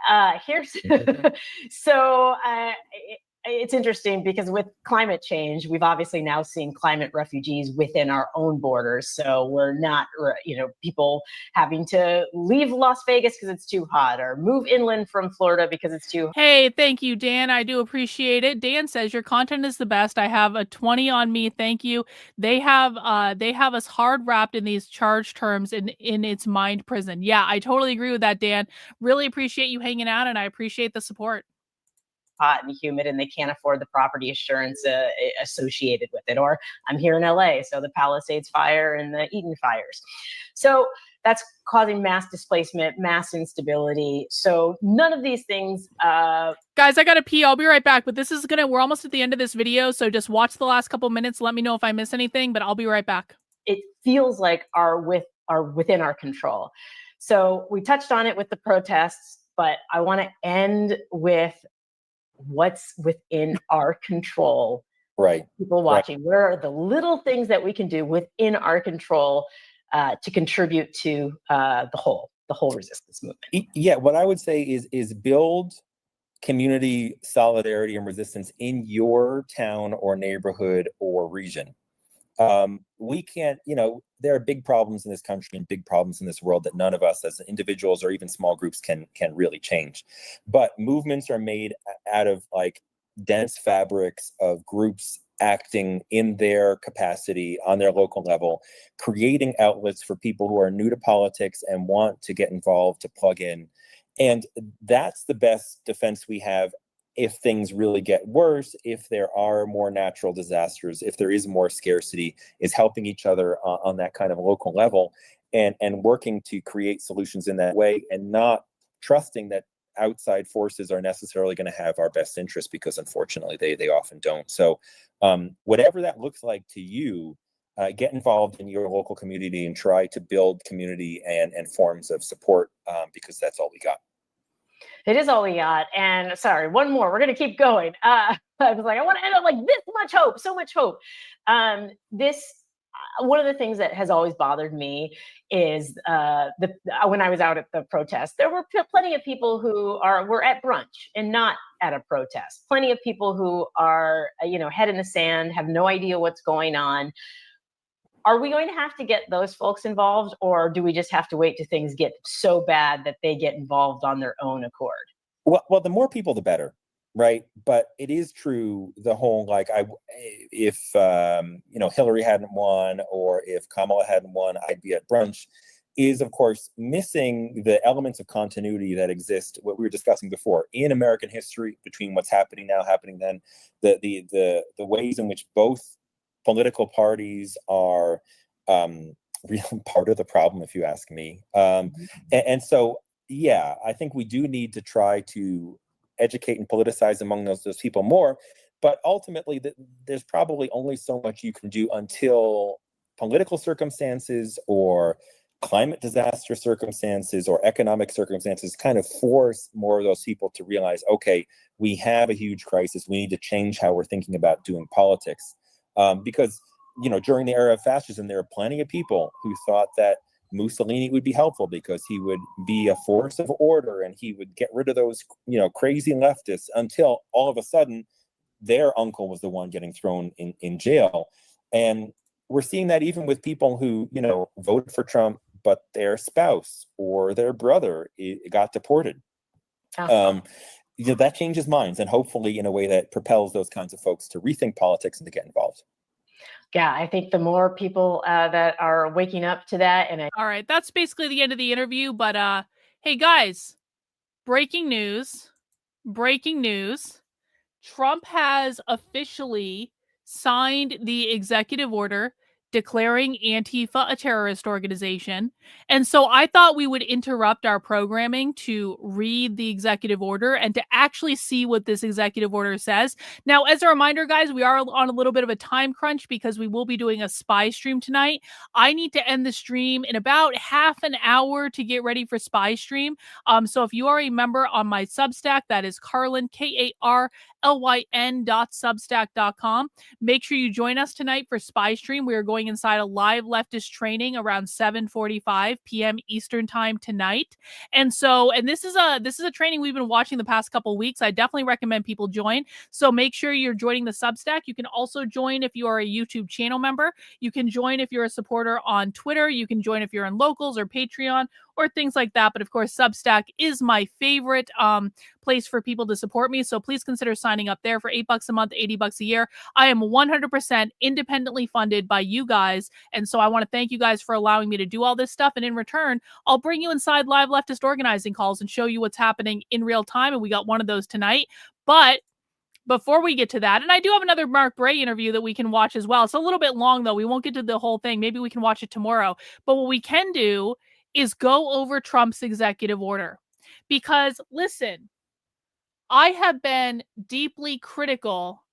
It's interesting because with climate change, we've obviously now seen climate refugees within our own borders. So we're not, you know, people having to leave Las Vegas because it's too hot, or move inland from Florida because it's too hot. Hey, thank you, Dan. I do appreciate it. Dan says your content is the best. I have a 20 on me. Thank you. They have us hard wrapped in these charge terms in its mind prison. Yeah, I totally agree with that, Dan. Really appreciate you hanging out, and I appreciate the support. Hot and humid, and they can't afford the property insurance associated with it. Or I'm here in LA, so the Palisades fire and the Eaton fires. So that's causing mass displacement, mass instability. So none of these things. Guys, I gotta pee. I'll be right back. But this is we're almost at the end of this video, so just watch the last couple minutes. Let me know if I miss anything, but I'll be right back. It feels like are within our control. So we touched on it with the protests, but I want to end with what's within our control. Right. People watching, where are the little things that we can do within our control to contribute to the whole resistance movement? Yeah, what I would say is build community solidarity and resistance in your town or neighborhood or region. We can't, you know, there are big problems in this country and big problems in this world that none of us as individuals or even small groups can really change. But movements are made out of like dense fabrics of groups acting in their capacity on their local level, creating outlets for people who are new to politics and want to get involved, to plug in. And that's the best defense we have if things really get worse, if there are more natural disasters, if there is more scarcity, is helping each other on that kind of local level, and working to create solutions in that way, and not trusting that outside forces are necessarily going to have our best interest, because unfortunately they often don't. So whatever that looks like to you, get involved in your local community and try to build community and forms of support, because that's all we got. It is all we got. And sorry, one more. We're going to keep going. I was like, I want to end up like this much hope, so much hope. One of the things that has always bothered me is when I was out at the protest, there were plenty of people who were at brunch and not at a protest. Plenty of people who are, head in the sand, have no idea what's going on. Are we going to have to get those folks involved, or do we just have to wait till things get so bad that they get involved on their own accord? Well, the more people, the better, right? But it is true, the whole, if Hillary hadn't won, or if Kamala hadn't won, I'd be at brunch, is of course missing the elements of continuity that exist, what we were discussing before, in American history, between what's happening now, happening then, the ways in which both political parties are real part of the problem, if you ask me. And so, yeah, I think we do need to try to educate and politicize among those people more. But ultimately, there's probably only so much you can do until political circumstances or climate disaster circumstances or economic circumstances kind of force more of those people to realize, okay, we have a huge crisis. We need to change how we're thinking about doing politics. Because, during the era of fascism, there are plenty of people who thought that Mussolini would be helpful because he would be a force of order and he would get rid of those, crazy leftists, until all of a sudden their uncle was the one getting thrown in jail. And we're seeing that even with people who, voted for Trump, but their spouse or their brother got deported. That changes minds, and hopefully in a way that propels those kinds of folks to rethink politics and to get involved. Yeah, I think the more people that are waking up to that, all right, that's basically the end of the interview. But hey guys, breaking news! Trump has officially signed the executive order declaring Antifa a terrorist organization. And so I thought we would interrupt our programming to read the executive order and to actually see what this executive order says. Now, as a reminder, guys, we are on a little bit of a time crunch because we will be doing a spy stream tonight. I need to end the stream in about half an hour to get ready for spy stream. So if you are a member on my Substack, that is Karlyn, KARLYN.substack.com. Make sure you join us tonight for spy stream. We are going inside a live leftist training around 7:45 p.m. Eastern time tonight. And this is a training we've been watching the past couple of weeks. I definitely recommend people join. So make sure you're joining the Substack. You can also join if you are a YouTube channel member. You can join if you're a supporter on Twitter. You can join if you're in Locals or Patreon or things like that. But of course, Substack is my favorite place for people to support me. So please consider signing up there for $8 a month, $80 a year. I am 100% independently funded by you guys. And so I want to thank you guys for allowing me to do all this stuff. And in return, I'll bring you inside live leftist organizing calls and show you what's happening in real time. And we got one of those tonight. But before we get to that, and I do have another Mark Bray interview that we can watch as well. It's a little bit long, though. We won't get to the whole thing. Maybe we can watch it tomorrow. But what we can do is go over Trump's executive order. Because, listen, I have been deeply critical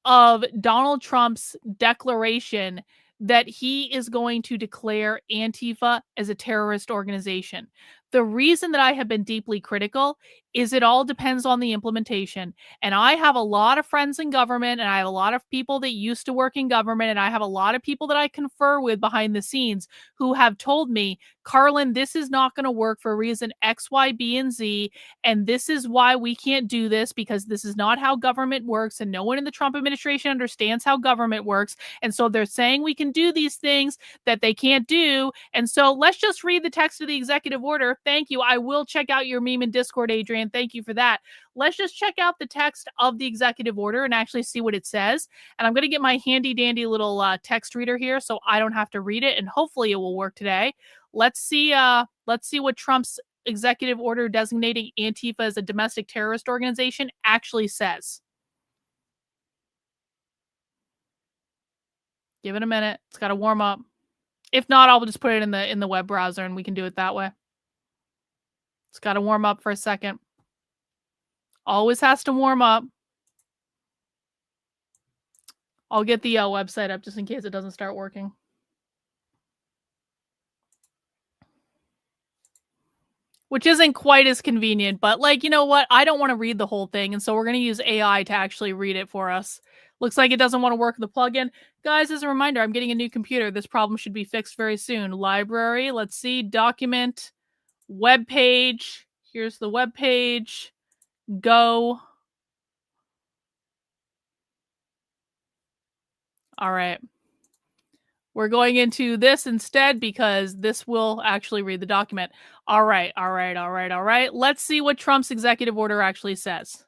of Donald Trump's declaration that he is going to declare Antifa as a terrorist organization. The reason that I have been deeply critical is it all depends on the implementation. And I have a lot of friends in government, and I have a lot of people that used to work in government, and I have a lot of people that I confer with behind the scenes who have told me, Karlyn, this is not going to work for reason X, Y, B, and Z, and this is why we can't do this, because this is not how government works, and no one in the Trump administration understands how government works, and so they're saying we can do these things that they can't do, and so let's just read the text of the executive order. Thank you. I will check out your meme in Discord, Adrian. Thank you for that. Let's just check out the text of the executive order and actually see what it says. And I'm going to get my handy dandy little text reader here so I don't have to read it, and hopefully it will work today. Let's see what Trump's executive order designating Antifa as a domestic terrorist organization actually says. Give it a minute. It's got to warm up. If not, I'll just put it in the web browser and we can do it that way. It's got to warm up for a second. Always has to warm up. I'll get the website up just in case it doesn't start working. which isn't quite as convenient, but like, you know what? I don't want to read the whole thing, and so we're going to use AI to actually read it for us. Looks like it doesn't want to work with the plugin. Guys, as a reminder, I'm getting a new computer. This problem should be fixed very soon. Library, let's see, document, web page. Here's the web page. Go. All right. We're going into this instead because this will actually read the document. All right. Let's see what Trump's executive order actually says.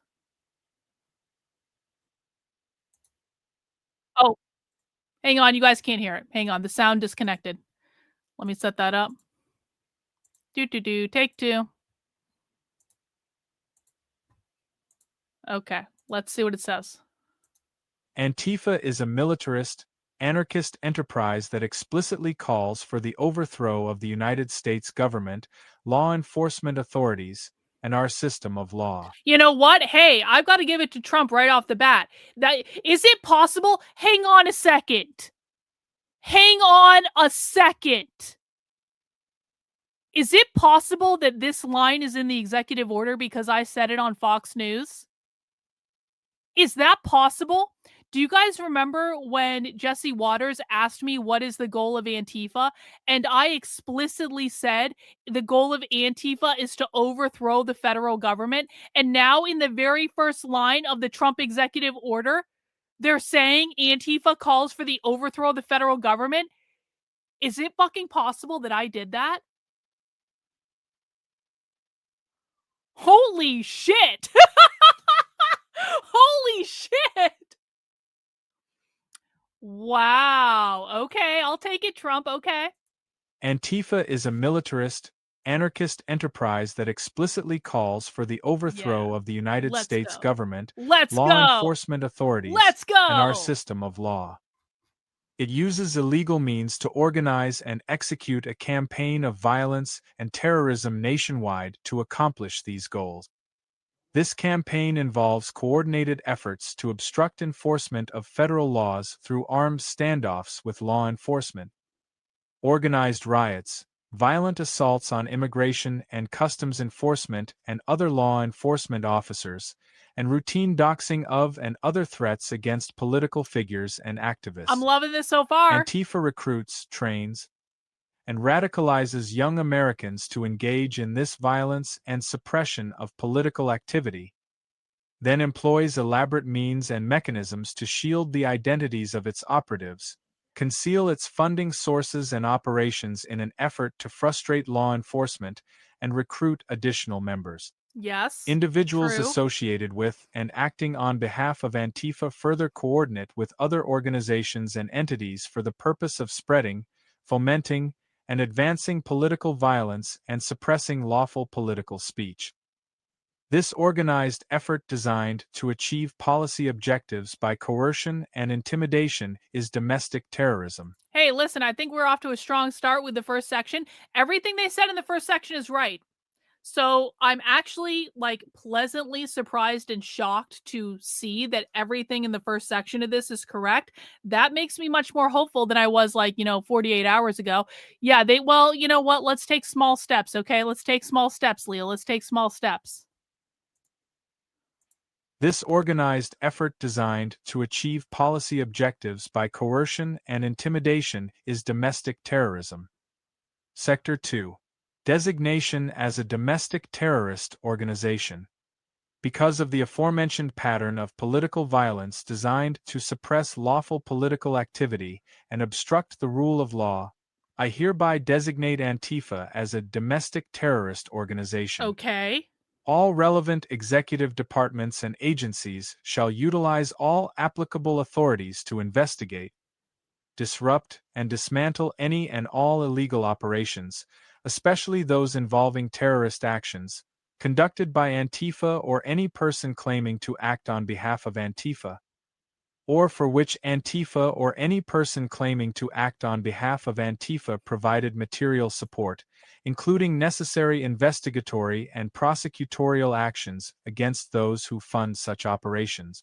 Oh, hang on. You guys can't hear it. Hang on. The sound disconnected. Let me set that up. Take two. Okay. Let's see what it says. Antifa is a militarist, anarchist enterprise that explicitly calls for the overthrow of the United States government, law enforcement authorities, and our system of law. You know what? Hey, I've got to give it to Trump right off the bat. Is it possible? Hang on a second. Is it possible that this line is in the executive order because I said it on Fox News? Is that possible? Do you guys remember when Jesse Waters asked me what is the goal of Antifa? And I explicitly said the goal of Antifa is to overthrow the federal government. And now in the very first line of the Trump executive order, they're saying Antifa calls for the overthrow of the federal government. Is it fucking possible that I did that? Holy shit! Holy shit! Wow. Okay, I'll take it, Trump. Okay. Antifa is a militarist, anarchist enterprise that explicitly calls for the overthrow of the United States government, law enforcement authorities, and our system of law. It uses illegal means to organize and execute a campaign of violence and terrorism nationwide to accomplish these goals. This campaign involves coordinated efforts to obstruct enforcement of federal laws through armed standoffs with law enforcement, organized riots, violent assaults on immigration and customs enforcement and other law enforcement officers, and routine doxing of and other threats against political figures and activists. I'm loving this so far. Antifa recruits, trains, and radicalizes young Americans to engage in this violence and suppression of political activity, then employs elaborate means and mechanisms to shield the identities of its operatives, conceal its funding sources and operations in an effort to frustrate law enforcement, and recruit additional members. Yes. Individuals true. associated with and acting on behalf of Antifa further coordinate with other organizations and entities for the purpose of spreading, fomenting, and advancing political violence and suppressing lawful political speech. This organized effort designed to achieve policy objectives by coercion and intimidation is domestic terrorism. Hey, listen, I think we're off to a strong start with the first section. Everything they said in the first section is right. So I'm actually like pleasantly surprised and shocked to see that everything in the first section of this is correct. That makes me much more hopeful than I was 48 hours ago. Yeah, well, you know what? Let's take small steps, okay? Let's take small steps, Leah. Let's take small steps. This organized effort designed to achieve policy objectives by coercion and intimidation is domestic terrorism. Sector 2. Designation as a domestic terrorist organization. Because of the aforementioned pattern of political violence designed to suppress lawful political activity and obstruct the rule of law, I hereby designate Antifa as a domestic terrorist organization. Okay. All relevant executive departments and agencies shall utilize all applicable authorities to investigate, disrupt, and dismantle any and all illegal operations, especially those involving terrorist actions, conducted by Antifa or any person claiming to act on behalf of Antifa, or for which Antifa or any person claiming to act on behalf of Antifa provided material support, including necessary investigatory and prosecutorial actions against those who fund such operations.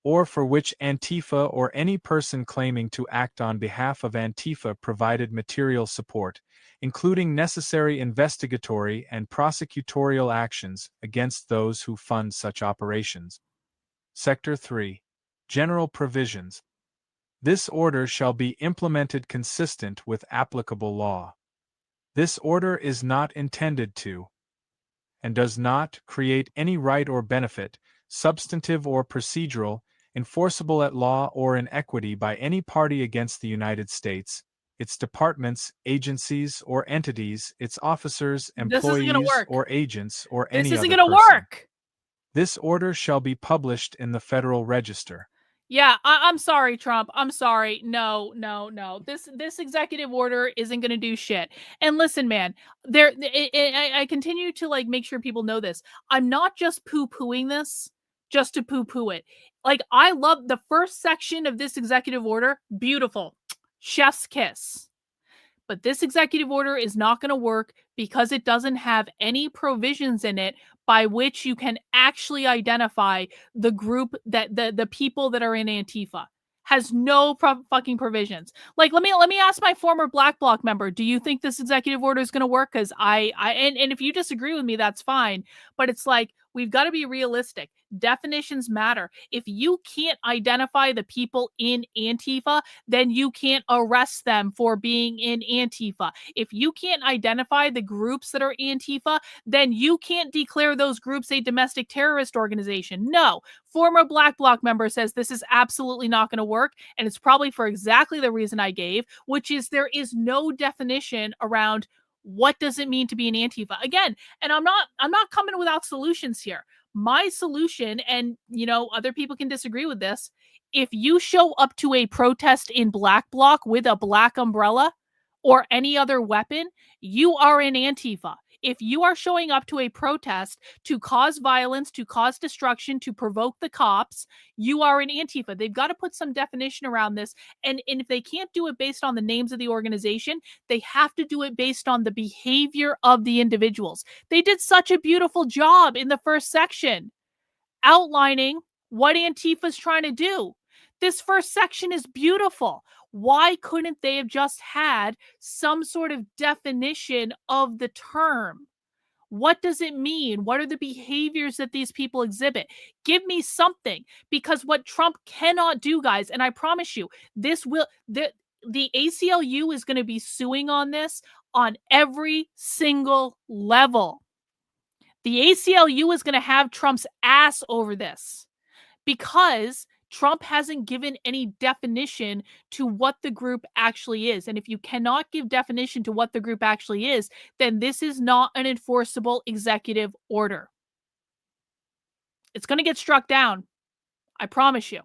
or for which Antifa or any person claiming to act on behalf of Antifa provided material support, including necessary investigatory and prosecutorial actions against those who fund such operations. Sector 3. General Provisions. This order shall be implemented consistent with applicable law. This order is not intended to, and does not create any right or benefit, substantive or procedural, enforceable at law or in equity by any party against the United States, its departments, agencies, or entities, its officers, employees, or agents, or any This isn't other going to person. work. This order shall be published in the Federal Register. Yeah, I'm sorry, Trump. I'm sorry. No. This executive order isn't going to do shit. And listen, man, I continue to like make sure people know this. I'm not just poo-pooing this just to poo-poo it. Like, I love the first section of this executive order. Beautiful. Chef's kiss. But this executive order is not going to work because it doesn't have any provisions in it by which you can actually identify the group that the people that are in Antifa. Has no fucking provisions. Like, let me ask my former Black Bloc member, do you think this executive order is going to work? Because and if you disagree with me, that's fine. But it's like, we've got to be realistic. Definitions matter. If you can't identify the people in Antifa, then you can't arrest them for being in Antifa. If you can't identify the groups that are Antifa, then you can't declare those groups a domestic terrorist organization. No. Former Black Bloc member says this is absolutely not going to work, and it's probably for exactly the reason I gave, which is there is no definition around what does it mean to be an Antifa. Again, and I'm not coming without solutions here. My solution, and other people can disagree with this, if you show up to a protest in Black Bloc with a black umbrella or any other weapon, you are an Antifa. If you are showing up to a protest to cause violence, to cause destruction, to provoke the cops, you are an Antifa. They've got to put some definition around this. And if they can't do it based on the names of the organization, they have to do it based on the behavior of the individuals. They did such a beautiful job in the first section outlining what Antifa's trying to do. This first section is beautiful. Why couldn't they have just had some sort of definition of the term? What does it mean? What are the behaviors that these people exhibit? Give me something, because what Trump cannot do, guys, and I promise you, this will the ACLU is going to be suing on this on every single level. The ACLU is going to have Trump's ass over this because Trump hasn't given any definition to what the group actually is. And if you cannot give definition to what the group actually is, then this is not an enforceable executive order. It's going to get struck down. I promise you.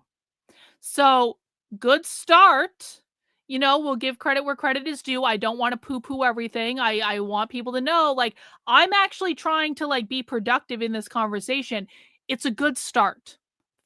So, good start. We'll give credit where credit is due. I don't want to poo-poo everything. I want people to know, like, I'm actually trying to, like, be productive in this conversation. It's a good start.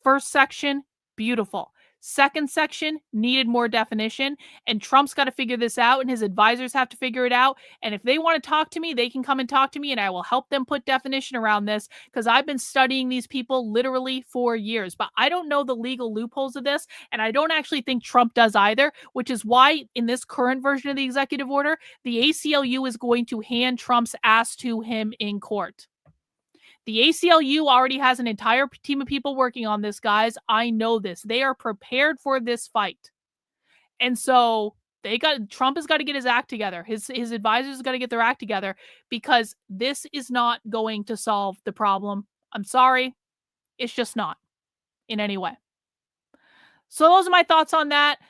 First section, beautiful. Second section needed more definition, and Trump's got to figure this out, and his advisors have to figure it out. And if they want to talk to me, they can come and talk to me, and I will help them put definition around this, because I've been studying these people literally for years. But I don't know the legal loopholes of this, and I don't actually think Trump does either, which is why in this current version of the executive order, the ACLU is going to hand Trump's ass to him in court. The ACLU already has an entire team of people working on this, guys. I know this. They are prepared for this fight. And so Trump has got to get his act together. His advisors have got to get their act together, because this is not going to solve the problem. I'm sorry. It's just not in any way. So those are my thoughts on that.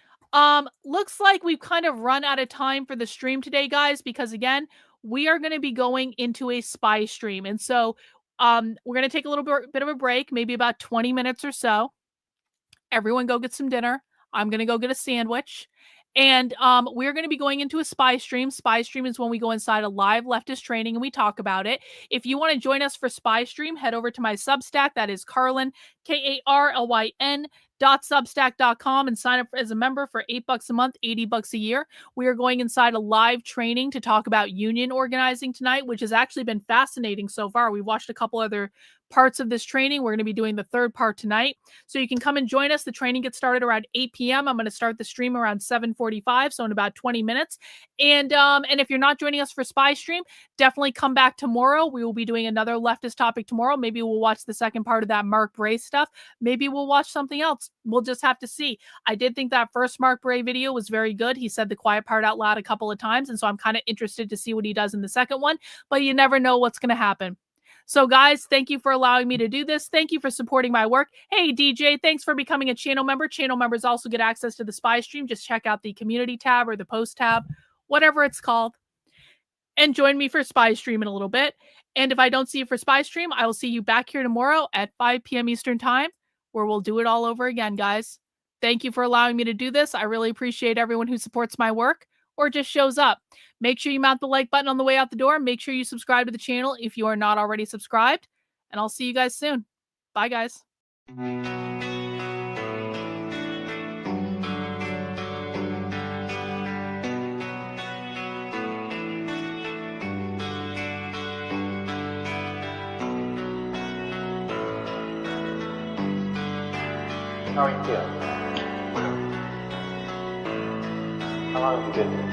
Looks like we've kind of run out of time for the stream today, guys, because again, we are going to be going into a spy stream. And so we're going to take a little bit of a break, maybe about 20 minutes or so. Everyone go get some dinner. I'm going to go get a sandwich. And we're going to be going into a spy stream. Spy stream is when we go inside a live leftist training and we talk about it. If you want to join us for spy stream, head over to my Substack. That is Karlyn, Karlyn.substack.com, and sign up as a member for $8 a month, $80 a year. We are going inside a live training to talk about union organizing tonight, which has actually been fascinating so far. We watched a couple other parts of this training. We're going to be doing the third part tonight. So you can come and join us. The training gets started around 8 p.m. I'm going to start the stream around 7:45, so in about 20 minutes. And if you're not joining us for Spy Stream, definitely come back tomorrow. We will be doing another leftist topic tomorrow. Maybe we'll watch the second part of that Mark Bray stuff. Maybe we'll watch something else. We'll just have to see. I did think that first Mark Bray video was very good. He said the quiet part out loud a couple of times, and so I'm kind of interested to see what he does in the second one, but you never know what's going to happen. So guys, thank you for allowing me to do this. Thank you for supporting my work. Hey, DJ, thanks for becoming a channel member. Channel members also get access to the Spy Stream. Just check out the community tab or the post tab, whatever it's called, and join me for Spy Stream in a little bit. And if I don't see you for Spy Stream, I will see you back here tomorrow at 5 p.m. Eastern Time, where we'll do it all over again, guys. Thank you for allowing me to do this. I really appreciate everyone who supports my work or just shows up. Make sure you mount the like button on the way out the door. Make sure you subscribe to the channel if you are not already subscribed. And I'll see you guys soon. Bye, guys. How are you feeling? How long have you been here?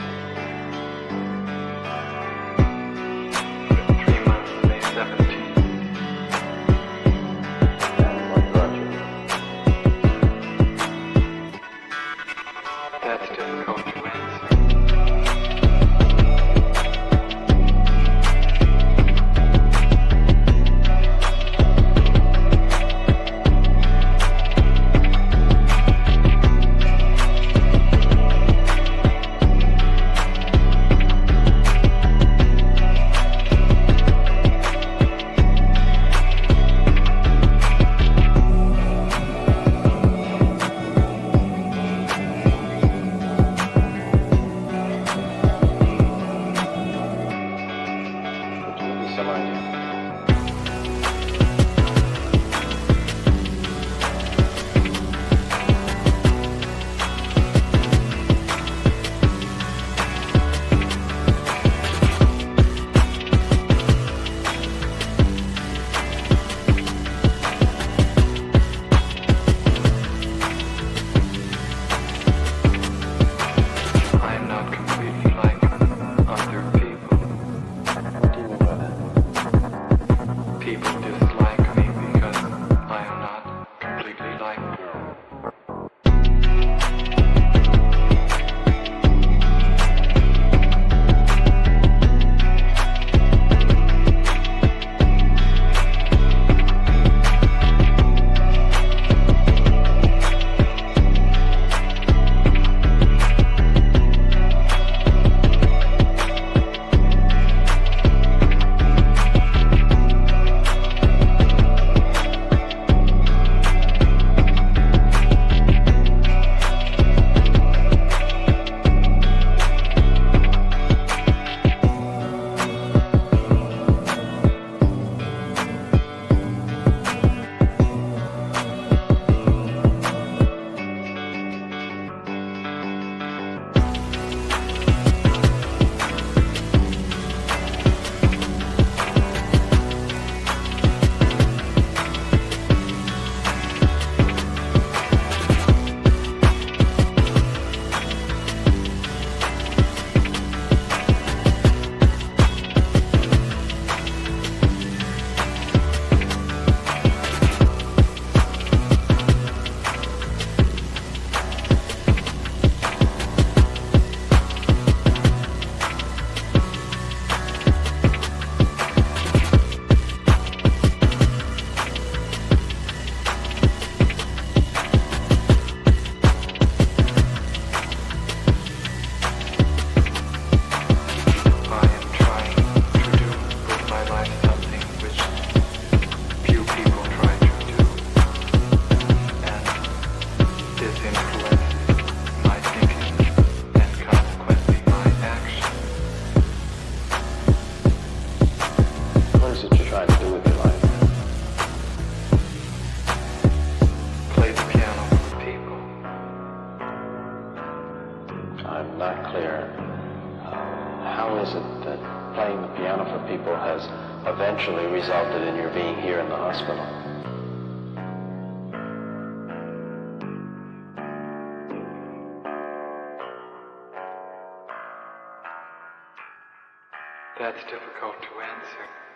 3 months, May 17th. And what brought you? That's difficult to answer. I'm not clear. How is it that playing the piano for people has eventually resulted in your being here in the hospital. That's difficult to answer.